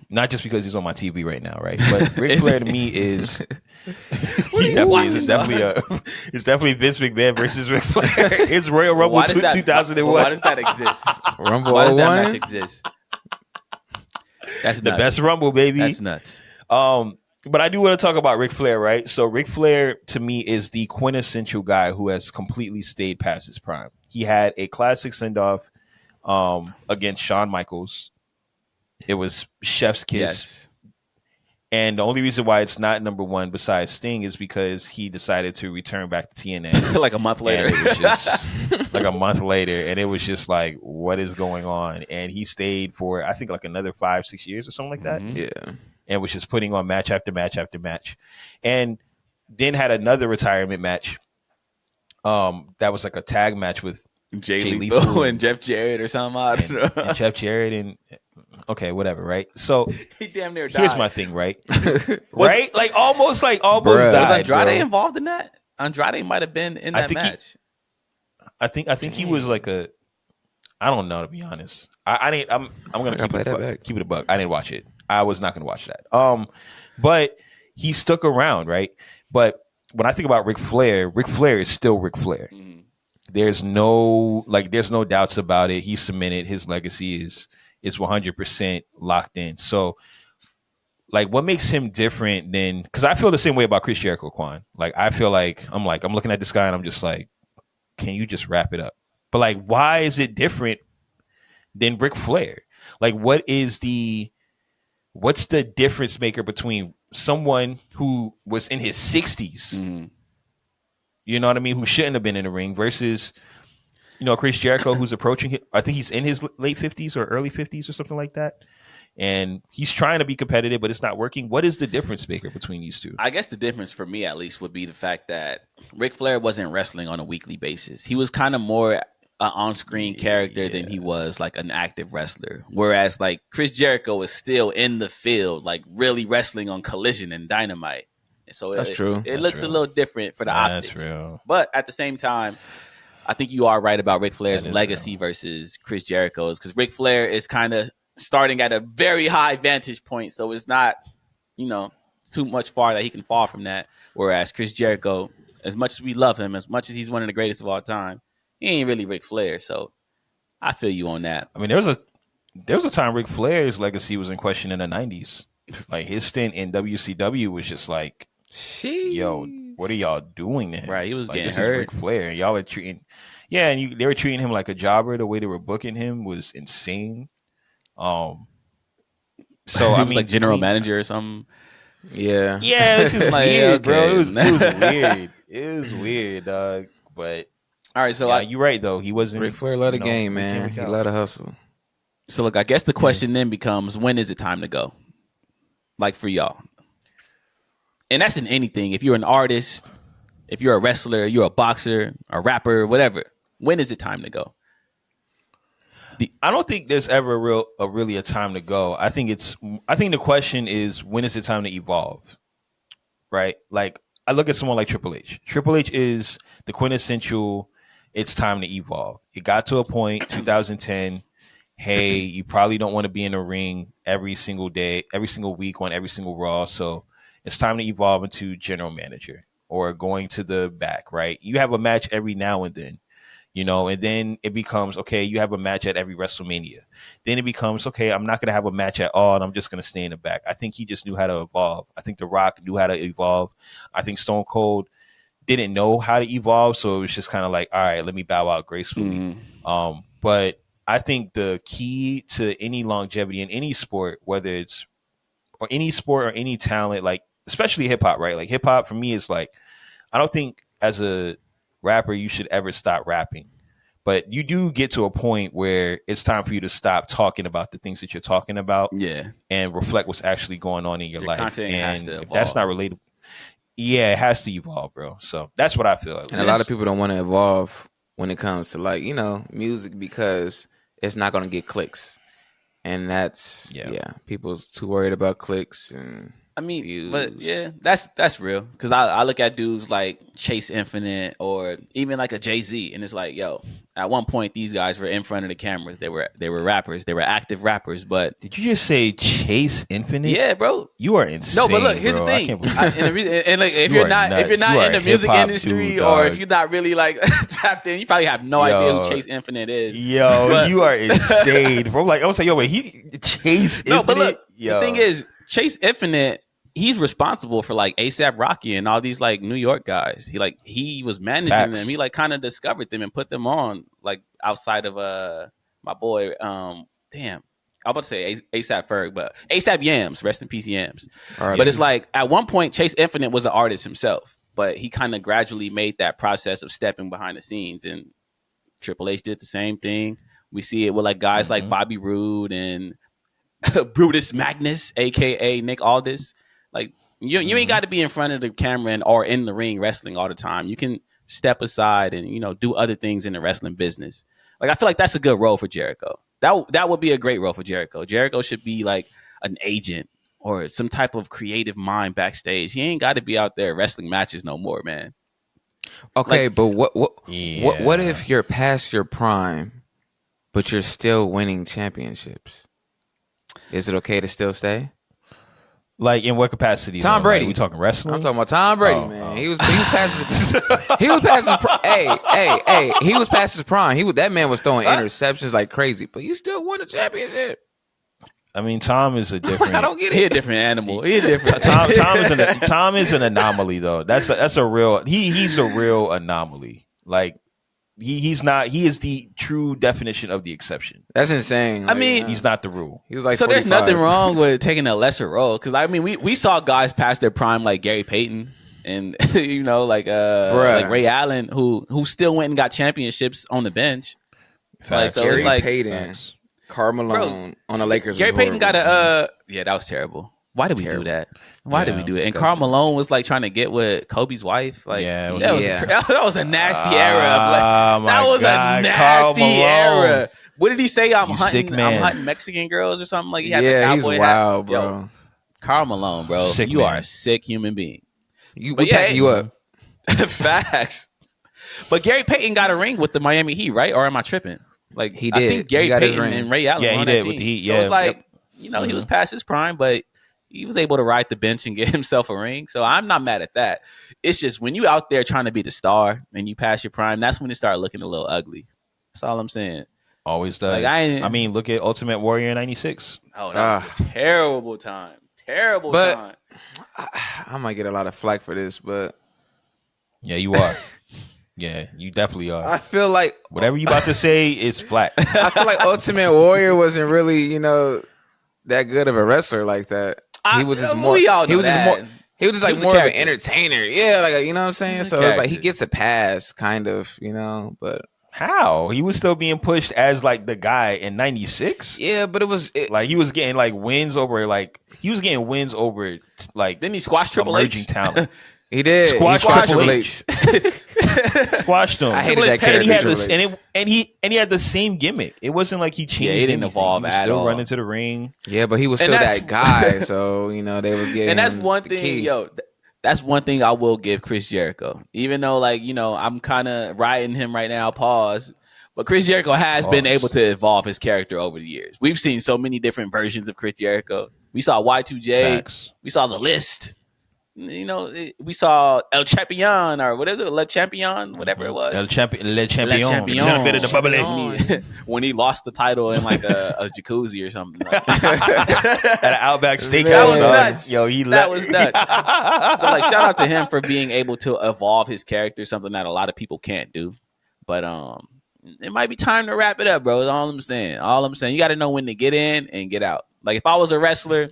not just because he's on my TV right now, right? But Ric Flair to me is it's definitely Vince McMahon versus Ric Flair. It's Royal Rumble 2001. Why does that exist? Rumble Why does that 01? match exist? That's the nuts. best Rumble, baby. That's nuts. But I do want to talk about Ric Flair, right? So Ric Flair to me is the quintessential guy who has completely stayed past his prime. He had a classic send-off against Shawn Michaels. It was Chef's Kiss. Yes. And the only reason why it's not number one besides Sting is because he decided to return back to TNA. Like a month later. And it was just like a month later. And it was just like, what is going on? And he stayed for, I think, like another 5-6 years or something like that. Yeah. And was just putting on match after match after match. And then had another retirement match. That was like a tag match with Jay Lethal and Jeff Jarrett or something. I don't know. And Jeff Jarrett and okay, whatever, right? So he damn near died. Here's my thing, right? Right? Like almost Bruh. died. Was Andrade involved in that? Andrade might have been in that match. I think he was like a. I don't know, to be honest. I didn't. I'm gonna keep it a buck. I didn't watch it. I was not gonna watch that. But he stuck around, right? But when I think about Ric Flair is still Ric Flair. Mm-hmm. There's no doubts about it. He's cemented. His legacy is 100% locked in. So, like, what makes him different than? Because I feel the same way about Chris Jericho, Qwan. Like, I feel like I'm looking at this guy and I'm just like, can you just wrap it up? But like, why is it different than Ric Flair? Like, what's the difference maker between someone who was in his 60s, mm-hmm. you know what I mean, who shouldn't have been in the ring versus, Chris Jericho, who's approaching, I think he's in his late 50s or early 50s or something like that. And he's trying to be competitive, but it's not working. What is the difference maker between these two? I guess the difference for me, at least, would be the fact that Ric Flair wasn't wrestling on a weekly basis. He was kind of more an on-screen character than he was like an active wrestler. Whereas like Chris Jericho was still in the field, like really wrestling on Collision and Dynamite. And so that's true. It looks a little different for the optics. That's real. But at the same time, I think you are right about Ric Flair's legacy versus Chris Jericho's, because Ric Flair is kind of starting at a very high vantage point, so it's not, it's too much far that he can fall from that. Whereas Chris Jericho, as much as we love him, as much as he's one of the greatest of all time, he ain't really Ric Flair. So I feel you on that. I mean, there was a time Ric Flair's legacy was in question in the 90s. Like his stint in WCW was just like, yo, what are y'all doing to him? Right, he was like, getting this hurt. Is Ric Flair, and y'all are treating, they were treating him like a jobber. The way they were booking him was insane. So I mean, like general manager or something. Yeah, it's just like weird, bro. It was weird. It was weird, dog. But all right, so you're right though. He wasn't. Ric Flair love the game, man. He love to hustle. So look, I guess the question then becomes, when is it time to go? Like for y'all, and that's in anything. If you're an artist, if you're a wrestler, you're a boxer, a rapper, whatever. When is it time to go? I don't think there's ever really a time to go. I think the question is, when is it time to evolve? Right? Like I look at someone like Triple H. Triple H is the quintessential, it's time to evolve. It got to a point, 2010, hey, you probably don't want to be in a ring every single day, every single week on every single Raw. So it's time to evolve into general manager or going to the back, right? You have a match every now and then. And then it becomes, okay, you have a match at every WrestleMania. Then it becomes, okay, I'm not going to have a match at all, and I'm just going to stay in the back. I think he just knew how to evolve. I think The Rock knew how to evolve. I think Stone Cold didn't know how to evolve, so it was just kind of like, all right, let me bow out gracefully. Mm-hmm. But I think the key to any longevity in any sport, whether it's or any sport or any talent, like especially hip hop, right? Like hip hop for me is like, I don't think as a rapper you should ever stop rapping, but you do get to a point where it's time for you to stop talking about the things that you're talking about, and reflect what's actually going on in your life. And if that's not relatable, it has to evolve, bro. So that's what I feel. And a lot of people don't want to evolve when it comes to like music, because it's not going to get clicks, and that's people's too worried about clicks. And mean, views. but yeah, that's real. Because I look at dudes like Chase Infinite or even like a Jay-Z, and it's like, yo, at one point these guys were in front of the cameras. They were rappers. They were active rappers. But did you just say Chase Infinite? Yeah, bro. You are insane. No, but look, here's bro. the thing. And like, if you're not in the music industry, dude, or if you're not really like tapped in, you probably have no idea who Chase Infinite is. Yo, but, you are insane, bro. Like I was like, yo, wait, he Chase Infinite. No, but look, the thing is, Chase Infinite, he's responsible for like ASAP Rocky and all these like New York guys. He was managing them. He like kind of discovered them and put them on like outside of my boy. Damn, I was about to say ASAP Ferg, but ASAP Yams, rest in peace Yams. Right, but it's like at one point Chase Infinite was an artist himself, but he kind of gradually made that process of stepping behind the scenes, and Triple H did the same thing. We see it with like guys like Bobby Roode and Brutus Magnus, aka Nick Aldis. Like you ain't got to be in front of the camera or in the ring wrestling all the time. You can step aside and do other things in the wrestling business. Like I feel like that's a good role for Jericho. That would be a great role for Jericho. Jericho should be like an agent or some type of creative mind backstage. He ain't got to be out there wrestling matches no more, man. Okay, like, but what if you're past your prime, but you're still winning championships? Is it okay to still stay? Like in what capacity? Tom Brady. Like, we talking wrestling? I'm talking about Tom Brady, man. He was past his he was past his hey, he was past his prime. That man was throwing interceptions like crazy, but he still won a championship. I mean, Tom is a different. I don't get it. He a different animal. He a different. Tom is an anomaly though. That's a real. He's a real anomaly. Like he's not. He is the true definition of the exception. That's insane. Like, I mean, he's not the rule. He was like so. 45. There's nothing wrong with taking a lesser role because I mean we saw guys past their prime like Gary Payton and like Ray Allen who still went and got championships on the bench. Like, so Gary it's like Payton. Karl Malone on the Lakers. Gary Payton got that was terrible. Why did we do that? Why did we do it? And Karl Malone was like trying to get with Kobe's wife. Like, that was a nasty era. That was a nasty era. What did he say? I'm hunting Mexican girls or something. Like he had the cowboy he's wild, hat. bro. Yo, Karl Malone, bro. You are a sick human being. We pack you up. Facts. But Gary Payton got a ring with the Miami Heat, right? Or am I tripping? Like he did. I think Gary Payton and Ray Allen. Yeah, he did with the Heat. So it's like he was past his prime, but he was able to ride the bench and get himself a ring. So I'm not mad at that. It's just when you out there trying to be the star and you pass your prime, that's when it start looking a little ugly. That's all I'm saying. Always does. Like, I mean, look at Ultimate Warrior '96. Oh, that was a terrible time. Terrible time. I might get a lot of flack for this, but yeah, you are. Yeah, you definitely are. I feel like whatever you about to say is flat. I feel like Ultimate Warrior wasn't really, that good of a wrestler like that. He was just more. He was just like more of an entertainer. Yeah, like you know what I'm saying. So it's like he gets a pass, kind of, but. How? He was still being pushed as like the guy in '96? Yeah, but like he was getting like wins over like then he squashed Triple H talent. He did. Squashed Triple H. Squashed him. I hated that character. And he had the same gimmick. It wasn't like he changed. Yeah, he didn't evolve at all. Still running to the ring. Yeah, but he was still that guy. So they was getting. And that's one thing, That's one thing I will give Chris Jericho. Even though, I'm kind of riding him right now, pause. But Chris Jericho has been able to evolve his character over the years. We've seen so many different versions of Chris Jericho. We saw Y2J. Facts. We saw The List. We saw El Champion or what is it? Le Champion, whatever it was. Le Champion. When he lost the title in like a jacuzzi or something. Like at an Outback Steakhouse. That was nuts. Yo, that was nuts. So shout out to him for being able to evolve his character, something that a lot of people can't do. But it might be time to wrap it up, bro. That's all I'm saying. You got to know when to get in and get out. Like if I was a wrestler,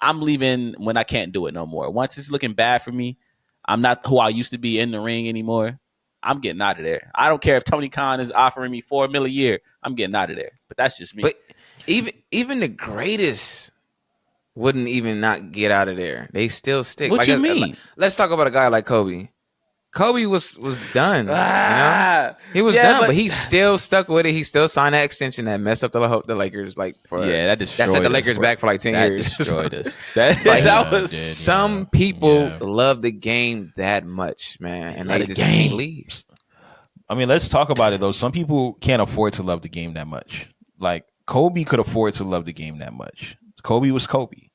I'm leaving when I can't do it no more. Once it's looking bad for me, I'm not who I used to be in the ring anymore. I'm getting out of there. I don't care if Tony Khan is offering me $4 million a year. I'm getting out of there. But that's just me. But even the greatest wouldn't even not get out of there. They still stick. What you mean? Let's talk about a guy like Kobe. Kobe was done. You know? He was done, but he still stuck with it. He still signed that extension that messed up the Lakers. Like that set the Lakers back for like 10 years. Destroyed us. That was some people love the game that much, man, and they just can't leave. I mean, let's talk about it though. Some people can't afford to love the game that much. Like Kobe could afford to love the game that much. Kobe was Kobe.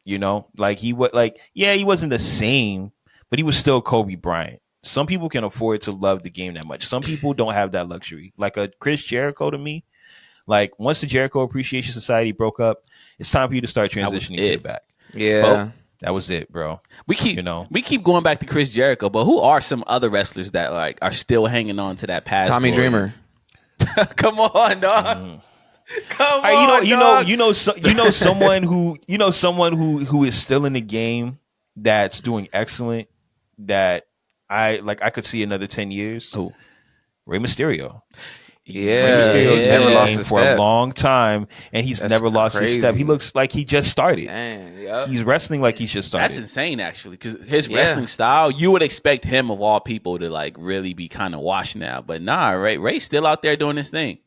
You know, like he wasn't the same, but he was still Kobe Bryant. Some people can afford to love the game that much. Some people don't have that luxury. Like a Chris Jericho to me, like once the Jericho Appreciation Society broke up, it's time for you to start transitioning to the back. Yeah. Well, that was it, bro. We keep going back to Chris Jericho, but who are some other wrestlers that like are still hanging on to that past? Tommy glory? Dreamer. Come on, dog. Come on, someone who is still in the game that's doing excellent. That I could see another 10 years. Who? Rey Mysterio. Yeah, Rey Mysterio's never been lost in a for step. a long time, and he's never lost his step. He looks like he just started. He's wrestling like he's just started. That's insane, actually, because his wrestling style, you would expect him of all people to like really be kind of washed now, but nah, Ray's still out there doing his thing.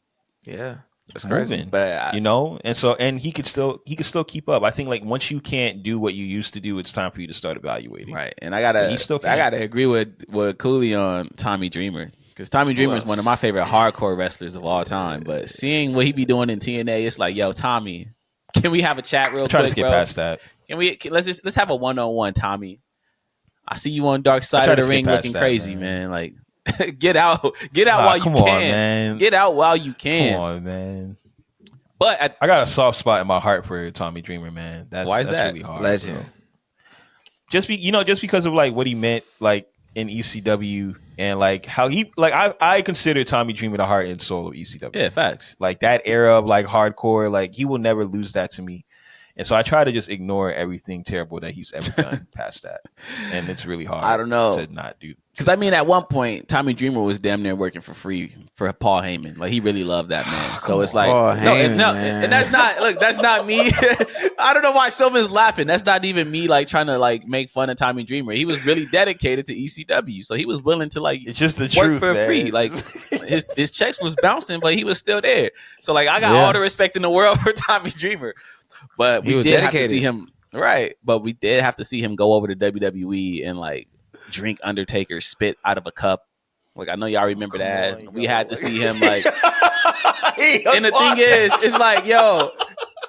Yeah. It's moving, but and he could still keep up. I think like once you can't do what you used to do, it's time for you to start evaluating. Right, and I gotta agree with Cooley on Tommy Dreamer, because Tommy Dreamer is one of my favorite hardcore wrestlers of all time. But seeing what he be doing in TNA, it's like, yo, Tommy, can we have a chat real quick? Try to get past that. Let's have a 1-on-1, Tommy. I see you on dark side of the ring looking crazy, man. Like. Get out while you can. Man. Get out while you can. Come on, man. But I got a soft spot in my heart for Tommy Dreamer, man. Why is that really hard? Legend. Bro. Just because of like what he meant like in ECW and like how he like I consider Tommy Dreamer the heart and soul of ECW. Yeah, facts. Like that era of like hardcore, like he will never lose that to me. And so I try to just ignore everything terrible that he's ever done past that. And it's really hard. I don't know. To not do. Because I mean, at one point, Tommy Dreamer was damn near working for free for Paul Heyman. Like he really loved that man. So it's like, and that's not me. I don't know why Sylvan's laughing. That's not even me like trying to like make fun of Tommy Dreamer. He was really dedicated to ECW, so he was willing to like it's just the work truth, for man. free. Like his checks was bouncing, but he was still there. So like I got all the respect in the world for Tommy Dreamer. But we did have to see him But we did have to see him go over to WWE and like drink Undertaker's spit out of a cup. Like I know y'all remember that. We had to see him like. And the thing is, it's like, yo,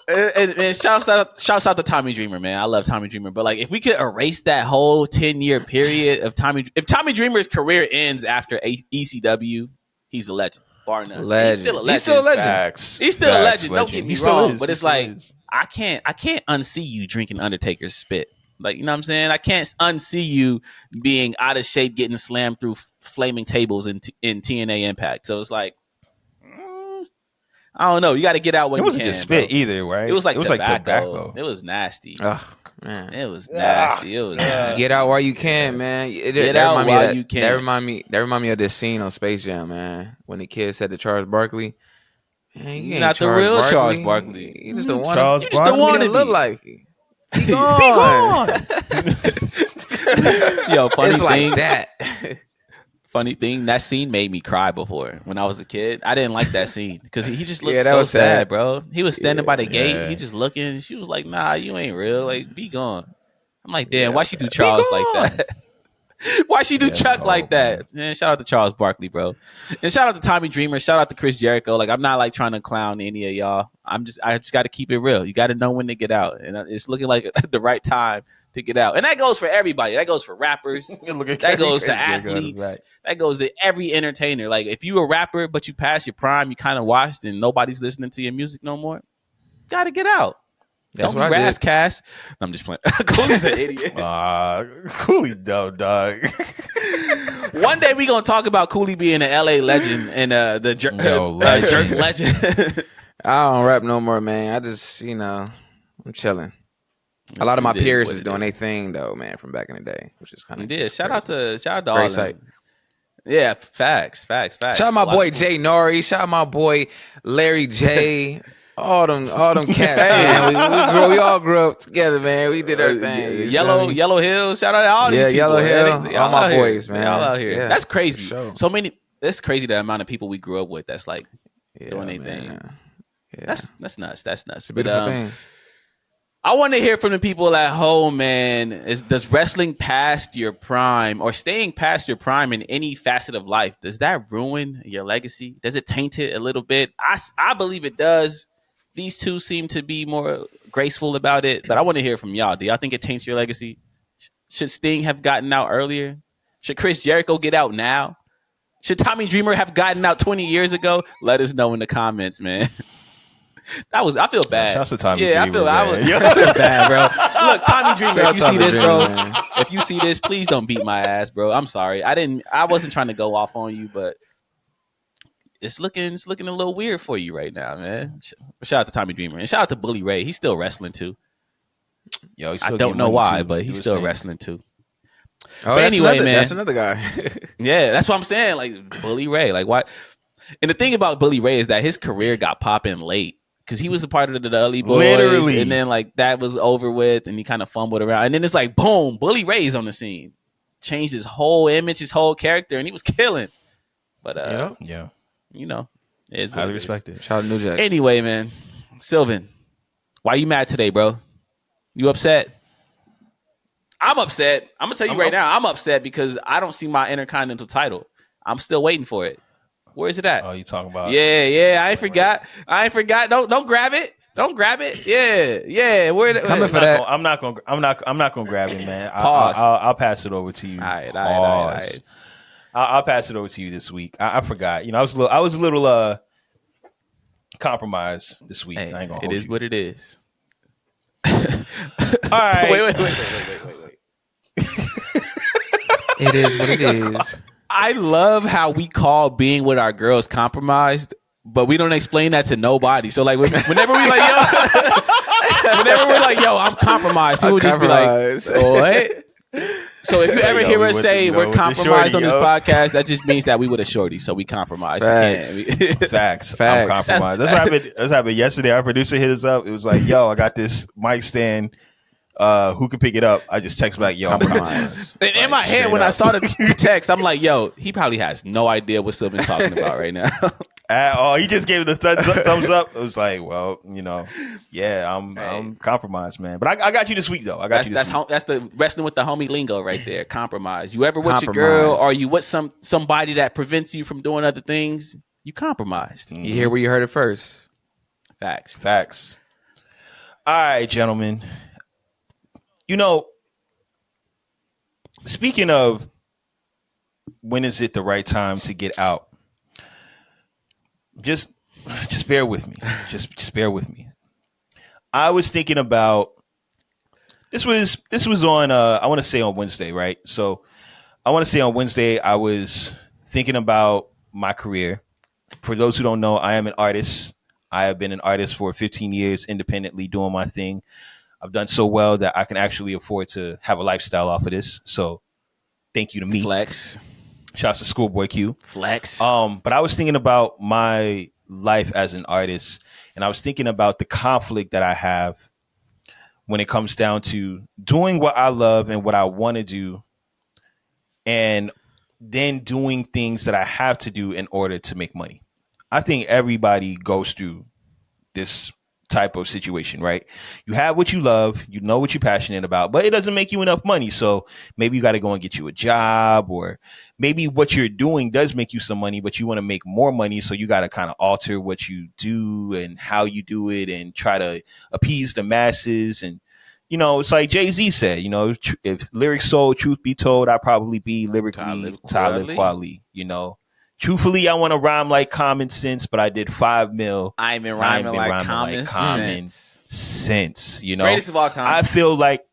and shouts out to Tommy Dreamer, man. I love Tommy Dreamer. But like, if we could erase that whole 10-year period of if Tommy Dreamer's career ends after ECW, he's a legend. Bar none. Legend. He's still a legend. Facts. He's still a legend. Don't get me wrong. But it's like I can't unsee you drinking Undertaker's spit. Like, you know what I'm saying? I can't unsee you being out of shape, getting slammed through flaming tables in TNA Impact. So it's like, I don't know. You got to get out when you can. It wasn't just spit either, right? It was like tobacco. It was nasty. Ugh, man. It was nasty. It was nasty. Get out while you can, man. Get out while you can. That remind me of this scene on Space Jam, man. When the kid said to Charles Barkley, man, you not the real Charles Barkley. You just don't want to. You just don't want to look like. Be gone. Yo, funny it's thing. Like that. Funny thing, that scene made me cry before. When I was a kid, I didn't like that scene because he just looked so sad, bro. He was standing by the gate. He just looking. She was like, "Nah, you ain't real. Like, be gone." I'm like, "Damn, why she do Charles like that? Why she do Chuck like that?" Man, shout out to Charles Barkley, bro, and shout out to Tommy Dreamer. Shout out to Chris Jericho. Like, I'm not like trying to clown any of y'all. I just got to keep it real. You got to know when to get out, and it's looking like the right time to get out. And that goes for everybody. That goes for rappers. That goes to athletes. That goes to every entertainer. Like, if you a rapper, but you pass your prime, you kind of washed and nobody's listening to your music no more, got to get out. That's Don't be Raz Cash. I'm just playing. Cooley's an idiot. Cooley dumb, dog. One day we going to talk about Cooley being an LA legend and the jerk legend. I don't rap no more, man. I just, I'm chilling. A lot of my peers is doing their thing though, man, from back in the day, which is kind of Shout out to all great of them. Yeah, facts. Shout out my boy Jay Nori. Shout out my boy Larry J. All them cats, man. We all grew up together, man. We did our thing. Yellow Hill. Shout out to all these people. Yellow Hill. They all my boys, man. They all out here. Yeah, that's crazy. Sure. So many. That's crazy. The amount of people we grew up with. That's like doing anything. Yeah. That's nuts. That's nuts. It's a beautiful thing. I want to hear from the people at home, man. Does wrestling past your prime or staying past your prime in any facet of life, does that ruin your legacy? Does it taint it a little bit? I believe it does. These two seem to be more graceful about it, but I want to hear from y'all. Do y'all think it taints your legacy? Should Sting have gotten out earlier? Should Chris Jericho get out now? Should Tommy Dreamer have gotten out 20 years ago? Let us know in the comments, man. I feel bad. Shouts to Tommy I Dreamer, feel bad, bro. Look, Tommy Dreamer, if you see this, bro, if you see this, please don't beat my ass, bro. I'm sorry. I wasn't trying to go off on you, but it's looking a little weird for you right now, man. Shout out to Tommy Dreamer and shout out to Bully Ray. He's still wrestling too. Yo, I don't know why, but he's still wrestling too. Oh, but anyway, man, that's another guy. Yeah, that's what I'm saying. Like Bully Ray, like why? And the thing about Bully Ray is that his career got popping late because he was a part of the Dudley Boys, literally, and then like that was over with, and he kind of fumbled around, and then it's like boom, Bully Ray's on the scene, changed his whole image, his whole character, and he was killing. But yeah, you know, it's highly respected. Shout out to New Jack. Anyway, man, Sylvan, why you mad today, bro? You upset? I'm upset. I'm gonna tell you right now, I'm upset because I don't see my Intercontinental title. I'm still waiting for it. Where is it at? Oh, you talking about? Yeah. I ain't forgot. Don't grab it. Don't grab it. Yeah. Where? Coming for that. I'm not gonna grab it, man. Pause. I'll pass it over to you. All right. I'll pass it over to you this week. I forgot. You know, I was a little compromised this week. Hey, I ain't gonna. it is what it is. All right. Wait. It is what it is. I love how we call being with our girls compromised, but we don't explain that to nobody. So like whenever we're like, yo, I'm compromised, people just be like, what? So if you ever hear us say we're compromised on this podcast, that just means that we with a shorty, so we compromised. Facts. I'm compromised. That's what happened yesterday. Our producer hit us up. It was like, yo, I got this mic stand. Who can pick it up? I just text back, yo, compromise. In my head, when I saw the text, I'm like, yo, he probably has no idea what Sylvan's talking about right now. At all. He just gave it the thumbs up. It was like, well, you know, yeah, I'm compromised, man. But I got you this week, though. That's the wrestling with the homie lingo right there. Compromise. You ever with your girl, or you with somebody that prevents you from doing other things? You compromised. You hear where you heard it first. Facts. All right, gentlemen. You know, speaking of when is it the right time to get out, just bear with me. Just bear with me. I was thinking about this was on I want to say on Wednesday, right? So I want to say on Wednesday I was thinking about my career. For those who don't know, I am an artist. I have been an artist for 15 years, independently doing my thing. I've done so well that I can actually afford to have a lifestyle off of this. So thank you to me. Flex. Shouts to Schoolboy Q. Flex. But I was thinking about my life as an artist, and I was thinking about the conflict that I have when it comes down to doing what I love and what I want to do, and then doing things that I have to do in order to make money. I think everybody goes through this type of situation, right? You have what you love, you know what you're passionate about, but it doesn't make you enough money. So maybe you got to go and get you a job, or maybe what you're doing does make you some money, but you want to make more money. So you got to kind of alter what you do and how you do it and try to appease the masses. And, you know, it's like Jay-Z said, you know, if lyrics sold, truth be told, I'd probably be lyrically Talib Kweli, you know. Truthfully, I want to rhyme like Common Sense, but I did 5 mil. I ain't been rhyming like Common Sense. You know, greatest of all time. I feel like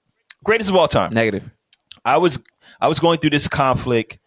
greatest of all time. Negative. I was going through this conflict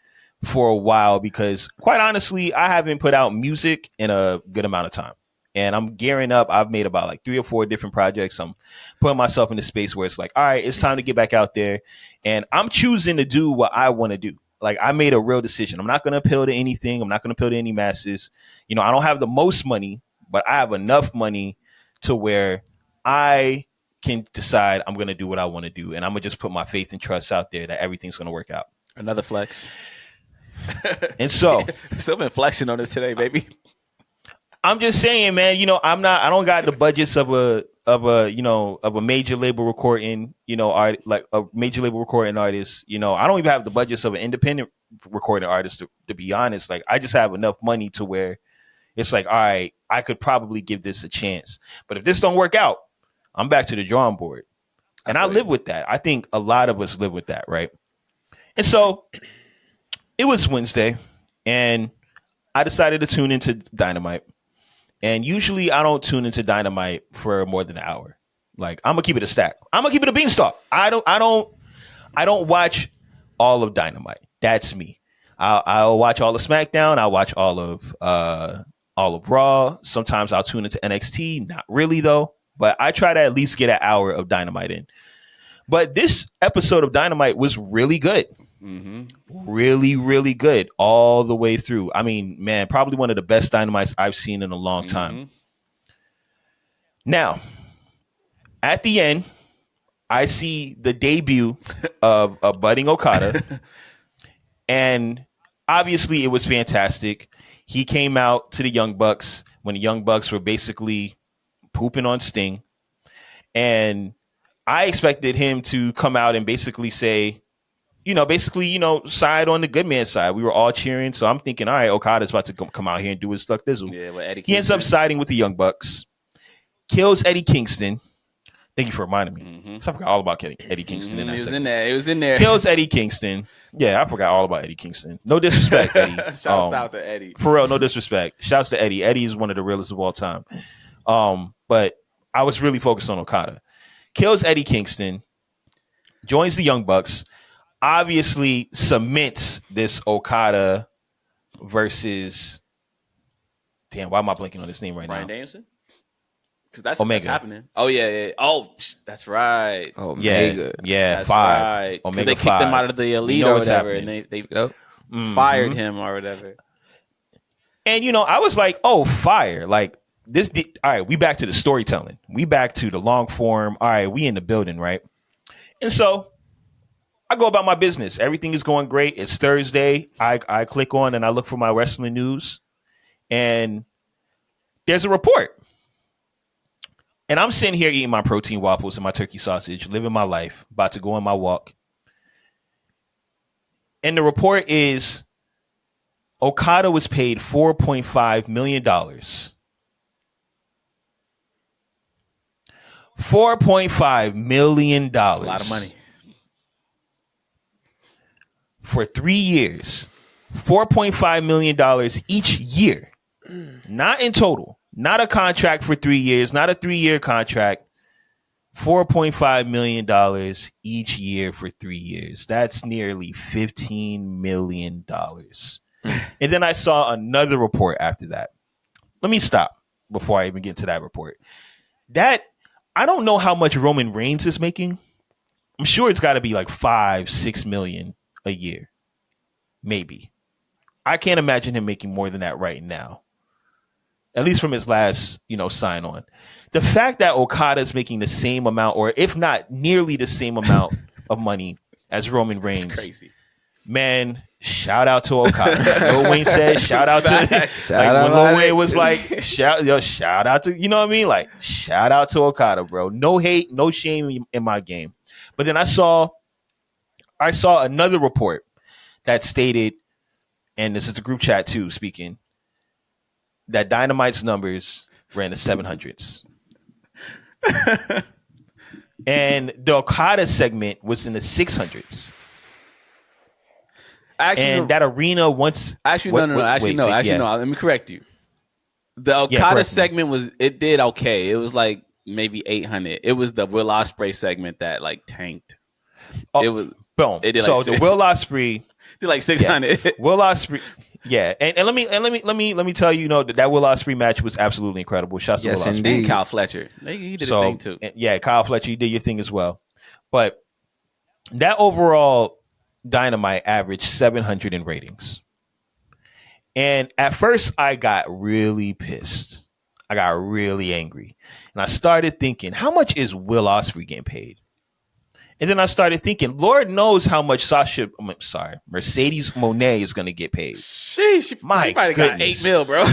for a while because, quite honestly, I haven't put out music in a good amount of time, and I'm gearing up. I've made about like 3 or 4 different projects. I'm putting myself in a space where it's like, all right, it's time to get back out there, and I'm choosing to do what I want to do. Like, I made a real decision. I'm not going to appeal to anything. I'm not going to appeal to any masses. You know, I don't have the most money, but I have enough money to where I can decide I'm going to do what I want to do, and I'm going to just put my faith and trust out there that everything's going to work out. Another flex. And so, Sylvan flexing on us today, baby. I'm just saying, man. I don't got the budgets of a major label recording, like a major label recording artist. I don't even have the budgets of an independent recording artist. To be honest, like I just have enough money to where it's like, all right, I could probably give this a chance. But if this don't work out, I'm back to the drawing board, and I live with that. I think a lot of us live with that, right? And so it was Wednesday, and I decided to tune into Dynamite. And usually I don't tune into Dynamite for more than an hour. Like I'm gonna keep it a stack. I'm gonna keep it a beanstalk. I don't watch all of Dynamite. That's me. I'll watch all of SmackDown. I'll watch all of Raw. Sometimes I'll tune into NXT. Not really though. But I try to at least get an hour of Dynamite in. But this episode of Dynamite was really good. Mm-hmm. Really, really good all the way through. I mean, man, probably one of the best Dynamites I've seen in a long time. Now, at the end, I see the debut of a budding Okada. And obviously it was fantastic. He came out to the Young Bucks when the Young Bucks were basically pooping on Sting. And I expected him to come out and basically say, side on the good man's side. We were all cheering. So I'm thinking, all right, Okada's about to come out here and do his stuff thizzle. Yeah, but Eddie he ends up siding with the Young Bucks, kills Eddie Kingston. Thank you for reminding me. Mm-hmm. So I forgot all about Eddie Kingston in that segment. It was in there. Kills Eddie Kingston. Yeah, I forgot all about Eddie Kingston. No disrespect, Eddie. Shouts out to Eddie. For real, no disrespect. Shouts to Eddie. Eddie is one of the realest of all time. But I was really focused on Okada. Kills Eddie Kingston. Joins the Young Bucks. Obviously cements this Okada versus. Damn, why am I blanking on this name right Bryan now? Danielson? Because that's happening. Oh, yeah. Oh, that's right. Omega. Yeah, that's 5. Right. Omega they kicked him out of the Elite or whatever, and they fired him or whatever. And, I was like, oh, fire. Like, this. All right, we back to the storytelling. We back to the long form. All right, we in the building, right? And so I go about my business. Everything is going great. It's Thursday. I click on and I look for my wrestling news. And there's a report. And I'm sitting here eating my protein waffles and my turkey sausage, living my life, about to go on my walk. And the report is Okada was paid $4.5 million. $4.5 million. That's a lot of money. For 3 years. $4.5 million each year. Not in total. Not a contract for 3 years. Not a 3-year contract. $4.5 million each year for 3 years. That's nearly $15 million. And then I saw another report after that. Let me stop before I even get to that report. I don't know how much Roman Reigns is making. I'm sure it's got to be like $5-6 million a year. Maybe. I can't imagine him making more than that right now. At least from his last, sign on. The fact that Okada is making the same amount, or if not nearly the same amount of money as Roman Reigns. That's crazy. Man, shout out to Okada. Lil Wayne said, shout out to when Lil Wayne was like, shout out to, you know what I mean? Like, shout out to Okada, bro. No hate, no shame in my game. But then I saw another report that stated, and this is the group chat too speaking, that Dynamite's numbers ran the 700s. And the Okada segment was in the 600s. Actually, that arena once... Actually, no. Let me correct you. The Okada segment did okay. It was like maybe 800. It was the Will Ospreay segment that like tanked. It was... Boom. It did the Will Ospreay... did like 600. Yeah. Will Ospreay... Yeah, and let me tell you, that Will Ospreay match was absolutely incredible. Shouts to Will Ospreay. And Kyle Fletcher, he did his thing too. Yeah, Kyle Fletcher, you did your thing as well. But that overall Dynamite averaged 700 in ratings. And at first, I got really pissed. I got really angry. And I started thinking, how much is Will Ospreay getting paid? And then I started thinking, Lord knows how much Mercedes Moné is going to get paid. Sheesh, she probably got $8 million, bro.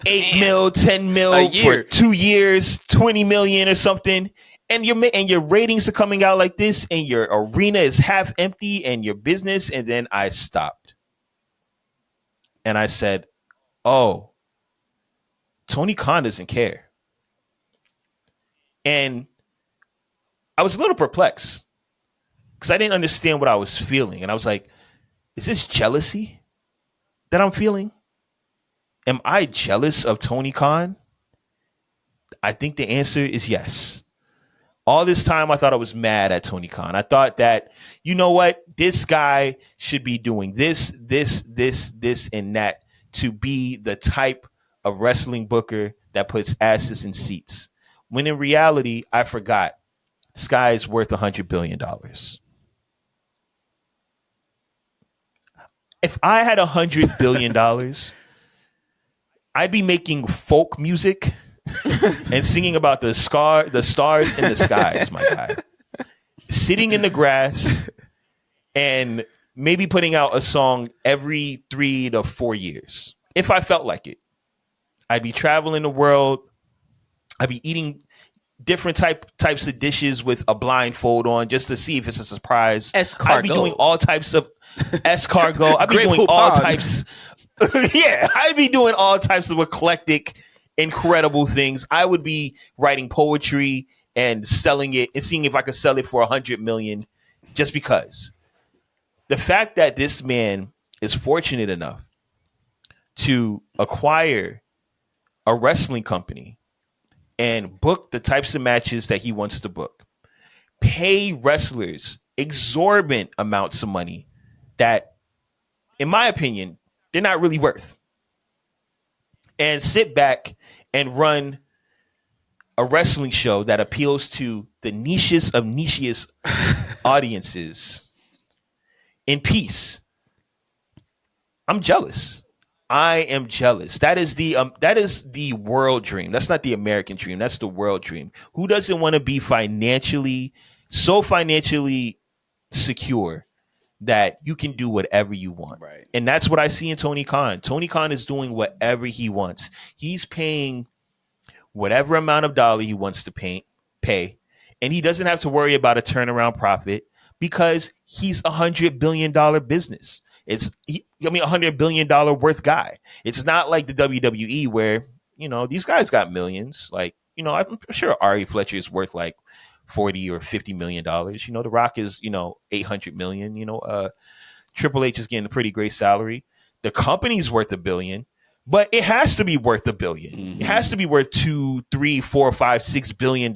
8 mil, 10 mil for 2 years, 20 million or something. And your ratings are coming out like this, and your arena is half empty, and your business. And then I stopped. And I said, oh, Tony Khan doesn't care. And I was a little perplexed because I didn't understand what I was feeling. And I was like, is this jealousy that I'm feeling? Am I jealous of Tony Khan? I think the answer is yes. All this time, I thought I was mad at Tony Khan. I thought that, you know what? This guy should be doing this, and that to be the type of wrestling booker that puts asses in seats. When in reality, I forgot this guy is worth $100 billion. If I had $100 billion, I'd be making folk music and singing about the stars in the skies, my guy. Sitting in the grass and maybe putting out a song every 3 to 4 years. If I felt like it. I'd be traveling the world. I'd be eating different types of dishes with a blindfold on just to see if it's a surprise. Escargot. I'd be doing all types of escargot. I'd be doing all types. Yeah, I'd be doing all types of eclectic, incredible things. I would be writing poetry and selling it and seeing if I could sell it for $100 million just because. The fact that this man is fortunate enough to acquire a wrestling company and book the types of matches that he wants to book, pay wrestlers exorbitant amounts of money that, in my opinion, they're not really worth, and sit back and run a wrestling show that appeals to the niches of niches audiences in peace. I'm jealous. I am jealous. That is the world dream. That's not the American dream. That's the world dream. Who doesn't want to be financially secure that you can do whatever you want? Right. And that's what I see in Tony Khan. Tony Khan is doing whatever he wants. He's paying whatever amount of dollar he wants to pay, and he doesn't have to worry about a turnaround profit because he's $100 billion business. $100 billion worth guy. It's not like the WWE where, these guys got millions. Like, I'm sure Ari Fletcher is worth like $40 or $50 million. The Rock is, $800 million. Triple H is getting a pretty great salary. The company's worth $1 billion, but it has to be worth $1 billion. Mm-hmm. It has to be worth $2, $3, $4, $5, $6 billion.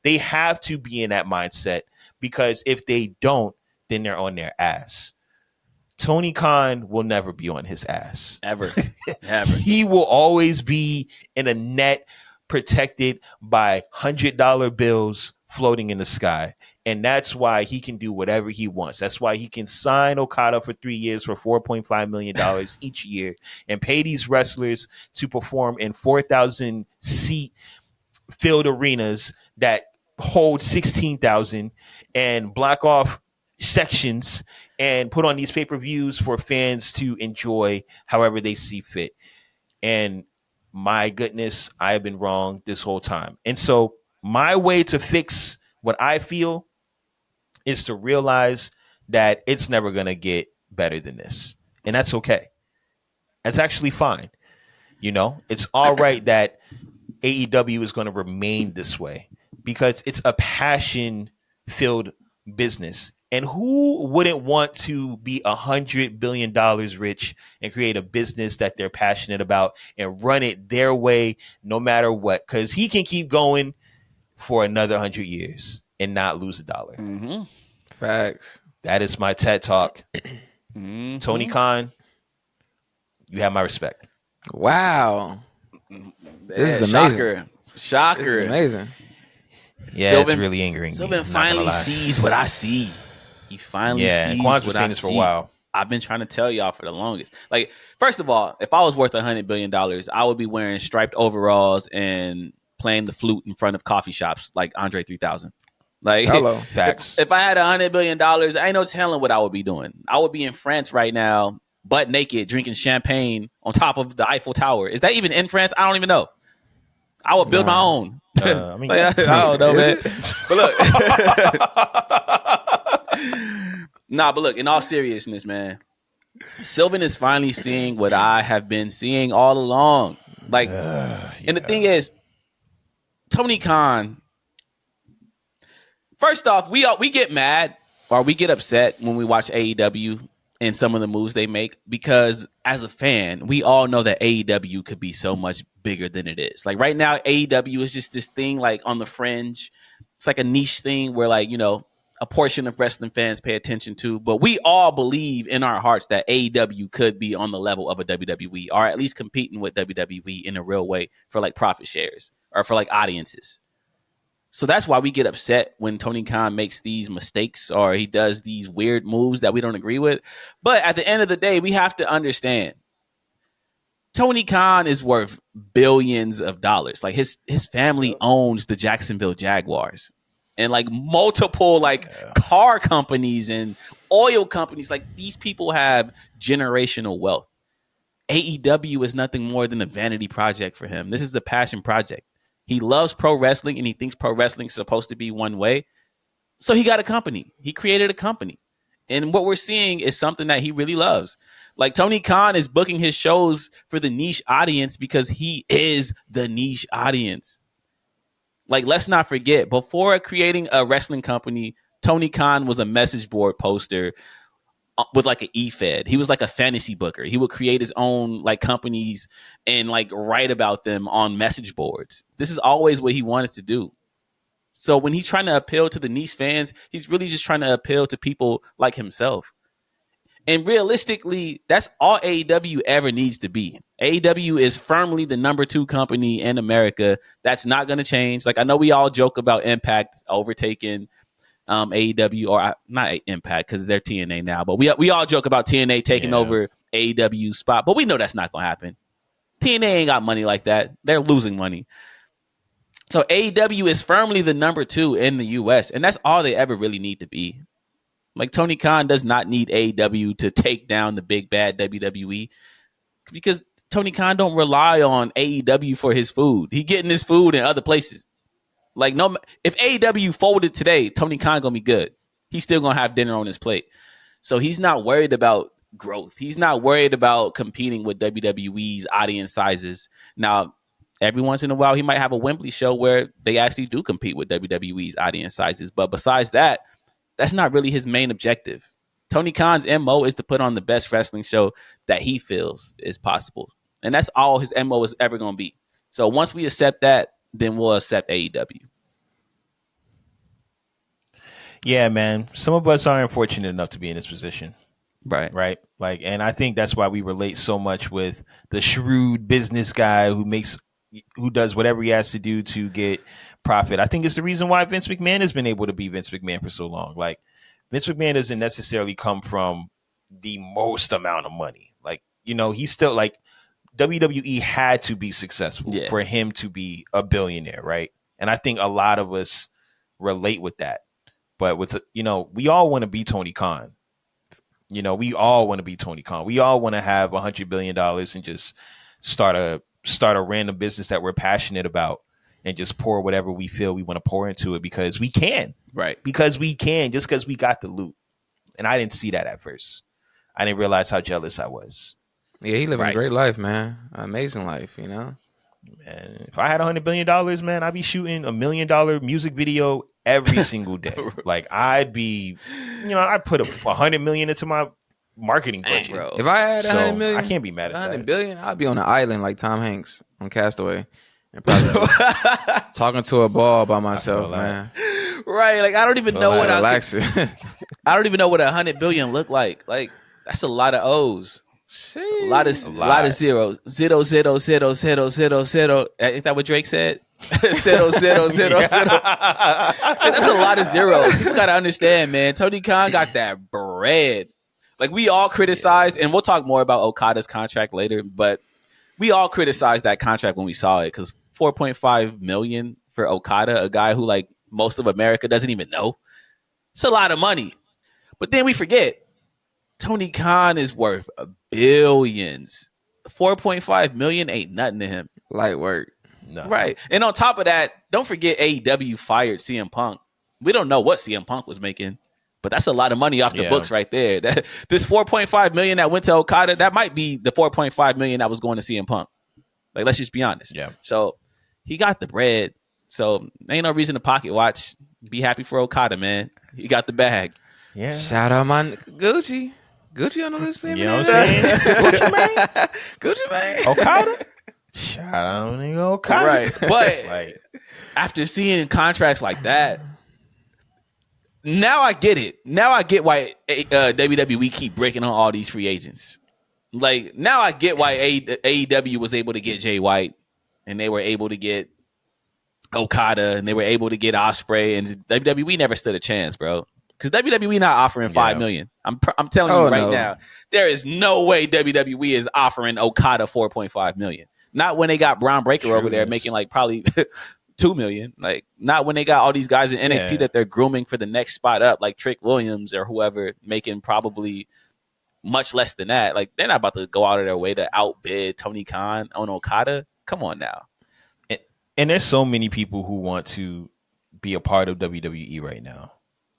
They have to be in that mindset because if they don't, then they're on their ass. Tony Khan will never be on his ass. Ever. He will always be in a net protected by $100 bills floating in the sky. And that's why he can do whatever he wants. That's why he can sign Okada for 3 years for $4.5 million each year and pay these wrestlers to perform in 4,000 seat filled arenas that hold 16,000 and block off sections and put on these pay-per-views for fans to enjoy however they see fit. And my goodness, I have been wrong this whole time. And so my way to fix what I feel is to realize that it's never going to get better than this. And that's okay. That's actually fine. It's all right that AEW is going to remain this way because it's a passion-filled business. And who wouldn't want to be $100 billion rich and create a business that they're passionate about and run it their way no matter what? Because he can keep going for another 100 years and not lose $1. Mm-hmm. Facts. That is my TED Talk. Mm-hmm. Tony Khan, you have my respect. Wow. This is amazing. Shocker. This is amazing. Yeah, Sylvan, it's really angering me. Sylvan finally sees what I see. He finally sees Qwan's been what saying I this for see. a while. I've been trying to tell y'all for the longest. Like, first of all, if I was worth $100 billion, I would be wearing striped overalls and playing the flute in front of coffee shops like Andre 3000. Like, hello, facts. If I had $100 billion, I ain't no telling what I would be doing. I would be in France right now, butt naked, drinking champagne on top of the Eiffel Tower. Is that even in France? I don't even know. I would build my own. I mean, I don't know, man. But look, but look, in all seriousness, man, Sylvan is finally seeing what I have been seeing all along. Like, and the thing is, Tony Khan. First off, we get mad or we get upset when we watch AEW and some of the moves they make, because as a fan, we all know that AEW could be so much bigger than it is. Like right now, AEW is just this thing like on the fringe. It's like a niche thing where like, you know, a portion of wrestling fans pay attention to, but we all believe in our hearts that AEW could be on the level of a WWE, or at least competing with WWE in a real way for like profit shares or for like audiences. So that's why we get upset when Tony Khan makes these mistakes or he does these weird moves that we don't agree with. But at the end of the day, we have to understand Tony Khan is worth billions of dollars. Like his family owns the Jacksonville Jaguars and like multiple like car companies and oil companies. Like these people have generational wealth. AEW is nothing more than a vanity project for him. This is a passion project. He loves pro wrestling and he thinks pro wrestling is supposed to be one way. So he got a company. He created a company. And what we're seeing is something that he really loves. Like Tony Khan is booking his shows for the niche audience because he is the niche audience. Like, let's not forget, before creating a wrestling company, Tony Khan was a message board poster with like an e-fed. He was like a fantasy booker. He would create his own like companies and like write about them on message boards. This is always what he wanted to do. So when he's trying to appeal to the niche fans, he's really just trying to appeal to people like himself. And realistically, that's all AEW ever needs to be. AEW is firmly the number 2 company in America. That's not going to change. Like I know we all joke about Impact overtaking AEW, or not Impact because they're TNA now, but we all joke about TNA taking over AEW's spot, but we know that's not gonna happen. TNA ain't got money like that. They're losing money. So AEW is firmly the number 2 in the US, and that's all they ever really need to be. Like Tony Khan does not need AEW to take down the big bad WWE, because Tony Khan don't rely on AEW for his food. He getting his food in other places. Like no, if AEW folded today, Tony Khan gonna be good. He's still gonna have dinner on his plate. So he's not worried about growth. He's not worried about competing with WWE's audience sizes. Now, every once in a while, he might have a Wembley show where they actually do compete with WWE's audience sizes. But besides that, that's not really his main objective. Tony Khan's MO is to put on the best wrestling show that he feels is possible. And that's all his MO is ever gonna be. So once we accept that, then we'll accept AEW. Yeah, man. Some of us aren't fortunate enough to be in this position. Right. Like, and I think that's why we relate so much with the shrewd business guy who does whatever he has to do to get profit. I think it's the reason why Vince McMahon has been able to be Vince McMahon for so long. Like, Vince McMahon doesn't necessarily come from the most amount of money. Like, you know, he's still like, WWE had to be successful for him to be a billionaire, right? And I think a lot of us relate with that. But with, you know, we all want to be Tony Khan. You know, we all want to be Tony Khan. We all want to have $100 billion and just start a random business that we're passionate about and just pour whatever we feel we want to pour into it because we can. Right. Because we can, just because we got the loot. And I didn't see that at first. I didn't realize how jealous I was. Yeah, he living a great life, man. Amazing life, you know? Man, if I had $100 billion, man, I'd be shooting $1 million music video every single day. Like, I'd be, you know, I put $100 million into my marketing budget. Bro. If I had $100 million, I can't be mad at that. $100 billion, I'd be on an island like Tom Hanks on Castaway and probably just talking to a ball by myself, man. Right, like I don't even know what I don't even know what $100 billion look like. Like that's a lot of O's. A lot of zeros. Zero, zero, zero, zero, zero, zero. Ain't that what Drake said? Zero, zero, zero, zero. That's a lot of zeros. People got to understand, man. Tony Khan got that bread. Like we all criticized, and we'll talk more about Okada's contract later, but we all criticized that contract when we saw it because $4.5 million for Okada, a guy who like most of America doesn't even know. It's a lot of money. But then we forget Tony Khan is worth billions. 4.5 million ain't nothing to him. Light work. No. Right. And on top of that, don't forget AEW fired CM Punk. We don't know what CM Punk was making, but that's a lot of money off the books right there. This 4.5 million that went to Okada, that might be the 4.5 million that was going to CM Punk. Like, let's just be honest. Yeah. So he got the bread. So ain't no reason to pocket watch. Be happy for Okada, man. He got the bag. Yeah. Shout out my Gucci. Gucci on the list. You know what I'm saying? Gucci man. Gucci man. Okada. Shout out nigga Okada. Right. But like, after seeing contracts like that, now I get it. Now I get why WWE keep breaking on all these free agents. Like, now I get why AEW was able to get Jay White, and they were able to get Okada, and they were able to get Ospreay, and WWE never stood a chance, bro. Because WWE not offering $5 million. I'm telling you right now, there is no way WWE is offering Okada $4.5 million. Not when they got Braun Breaker over there making like probably $2 million. Like, not when they got all these guys in NXT that they're grooming for the next spot up, like Trick Williams or whoever, making probably much less than that. Like, they're not about to go out of their way to outbid Tony Khan on Okada. Come on now. And there's so many people who want to be a part of WWE right now.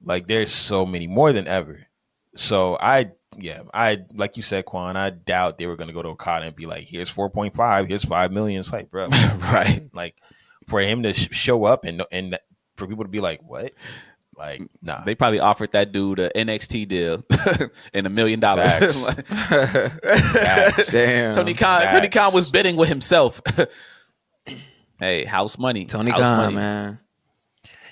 Like, there's so many, more than ever. So I like you said, Qwan, I doubt they were going to go to Okada and be like, here's 4.5, here's 5 million. It's like, bro, right? Like, for him to show up and for people to be like, what? Like, nah. They probably offered that dude an NXT deal and $1 million. Damn. Tony Khan was bidding with himself. Hey, house money. Tony house Khan, money. Man.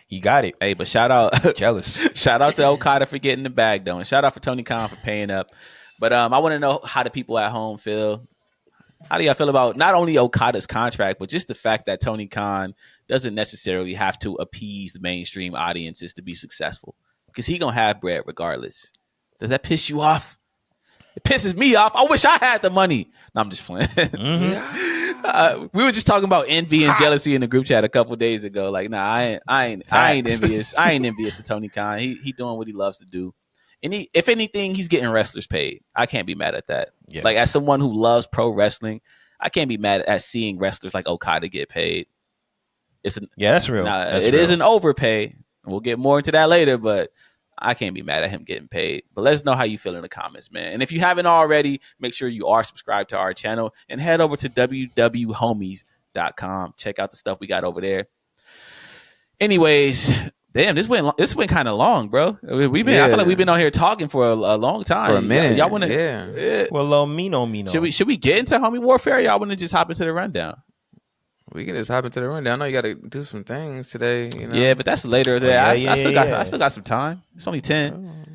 He got it. Hey, but shout out. Jealous. Shout out to Okada for getting the bag, though. And shout out for Tony Khan for paying up. But I want to know how the people at home feel. How do y'all feel about not only Okada's contract, but just the fact that Tony Khan doesn't necessarily have to appease the mainstream audiences to be successful? Because he going to have bread regardless. Does that piss you off? It pisses me off. I wish I had the money. No, I'm just playing. Mm-hmm. We were just talking about envy and jealousy in the group chat a couple days ago. Like, nah, I ain't envious. I ain't envious of Tony Khan. He doing what he loves to do. And if anything, he's getting wrestlers paid. I can't be mad at that. Yeah. Like, as someone who loves pro wrestling, I can't be mad at seeing wrestlers like Okada get paid. That's real. It is an overpay. We'll get more into that later, but I can't be mad at him getting paid. But let us know how you feel in the comments, man. And if you haven't already, make sure you are subscribed to our channel and head over to wwhomies.com. Check out the stuff we got over there. Anyways, damn, this went kind of long, bro. I feel like we've been on here talking for a long time. For a minute. Y'all want to? Yeah. Well, Mino. Should we get into homie warfare? Y'all want to just hop into the rundown? We can just hop into the rundown. I know you got to do some things today. You know? Yeah, but that's later. I still got some time. It's only 10.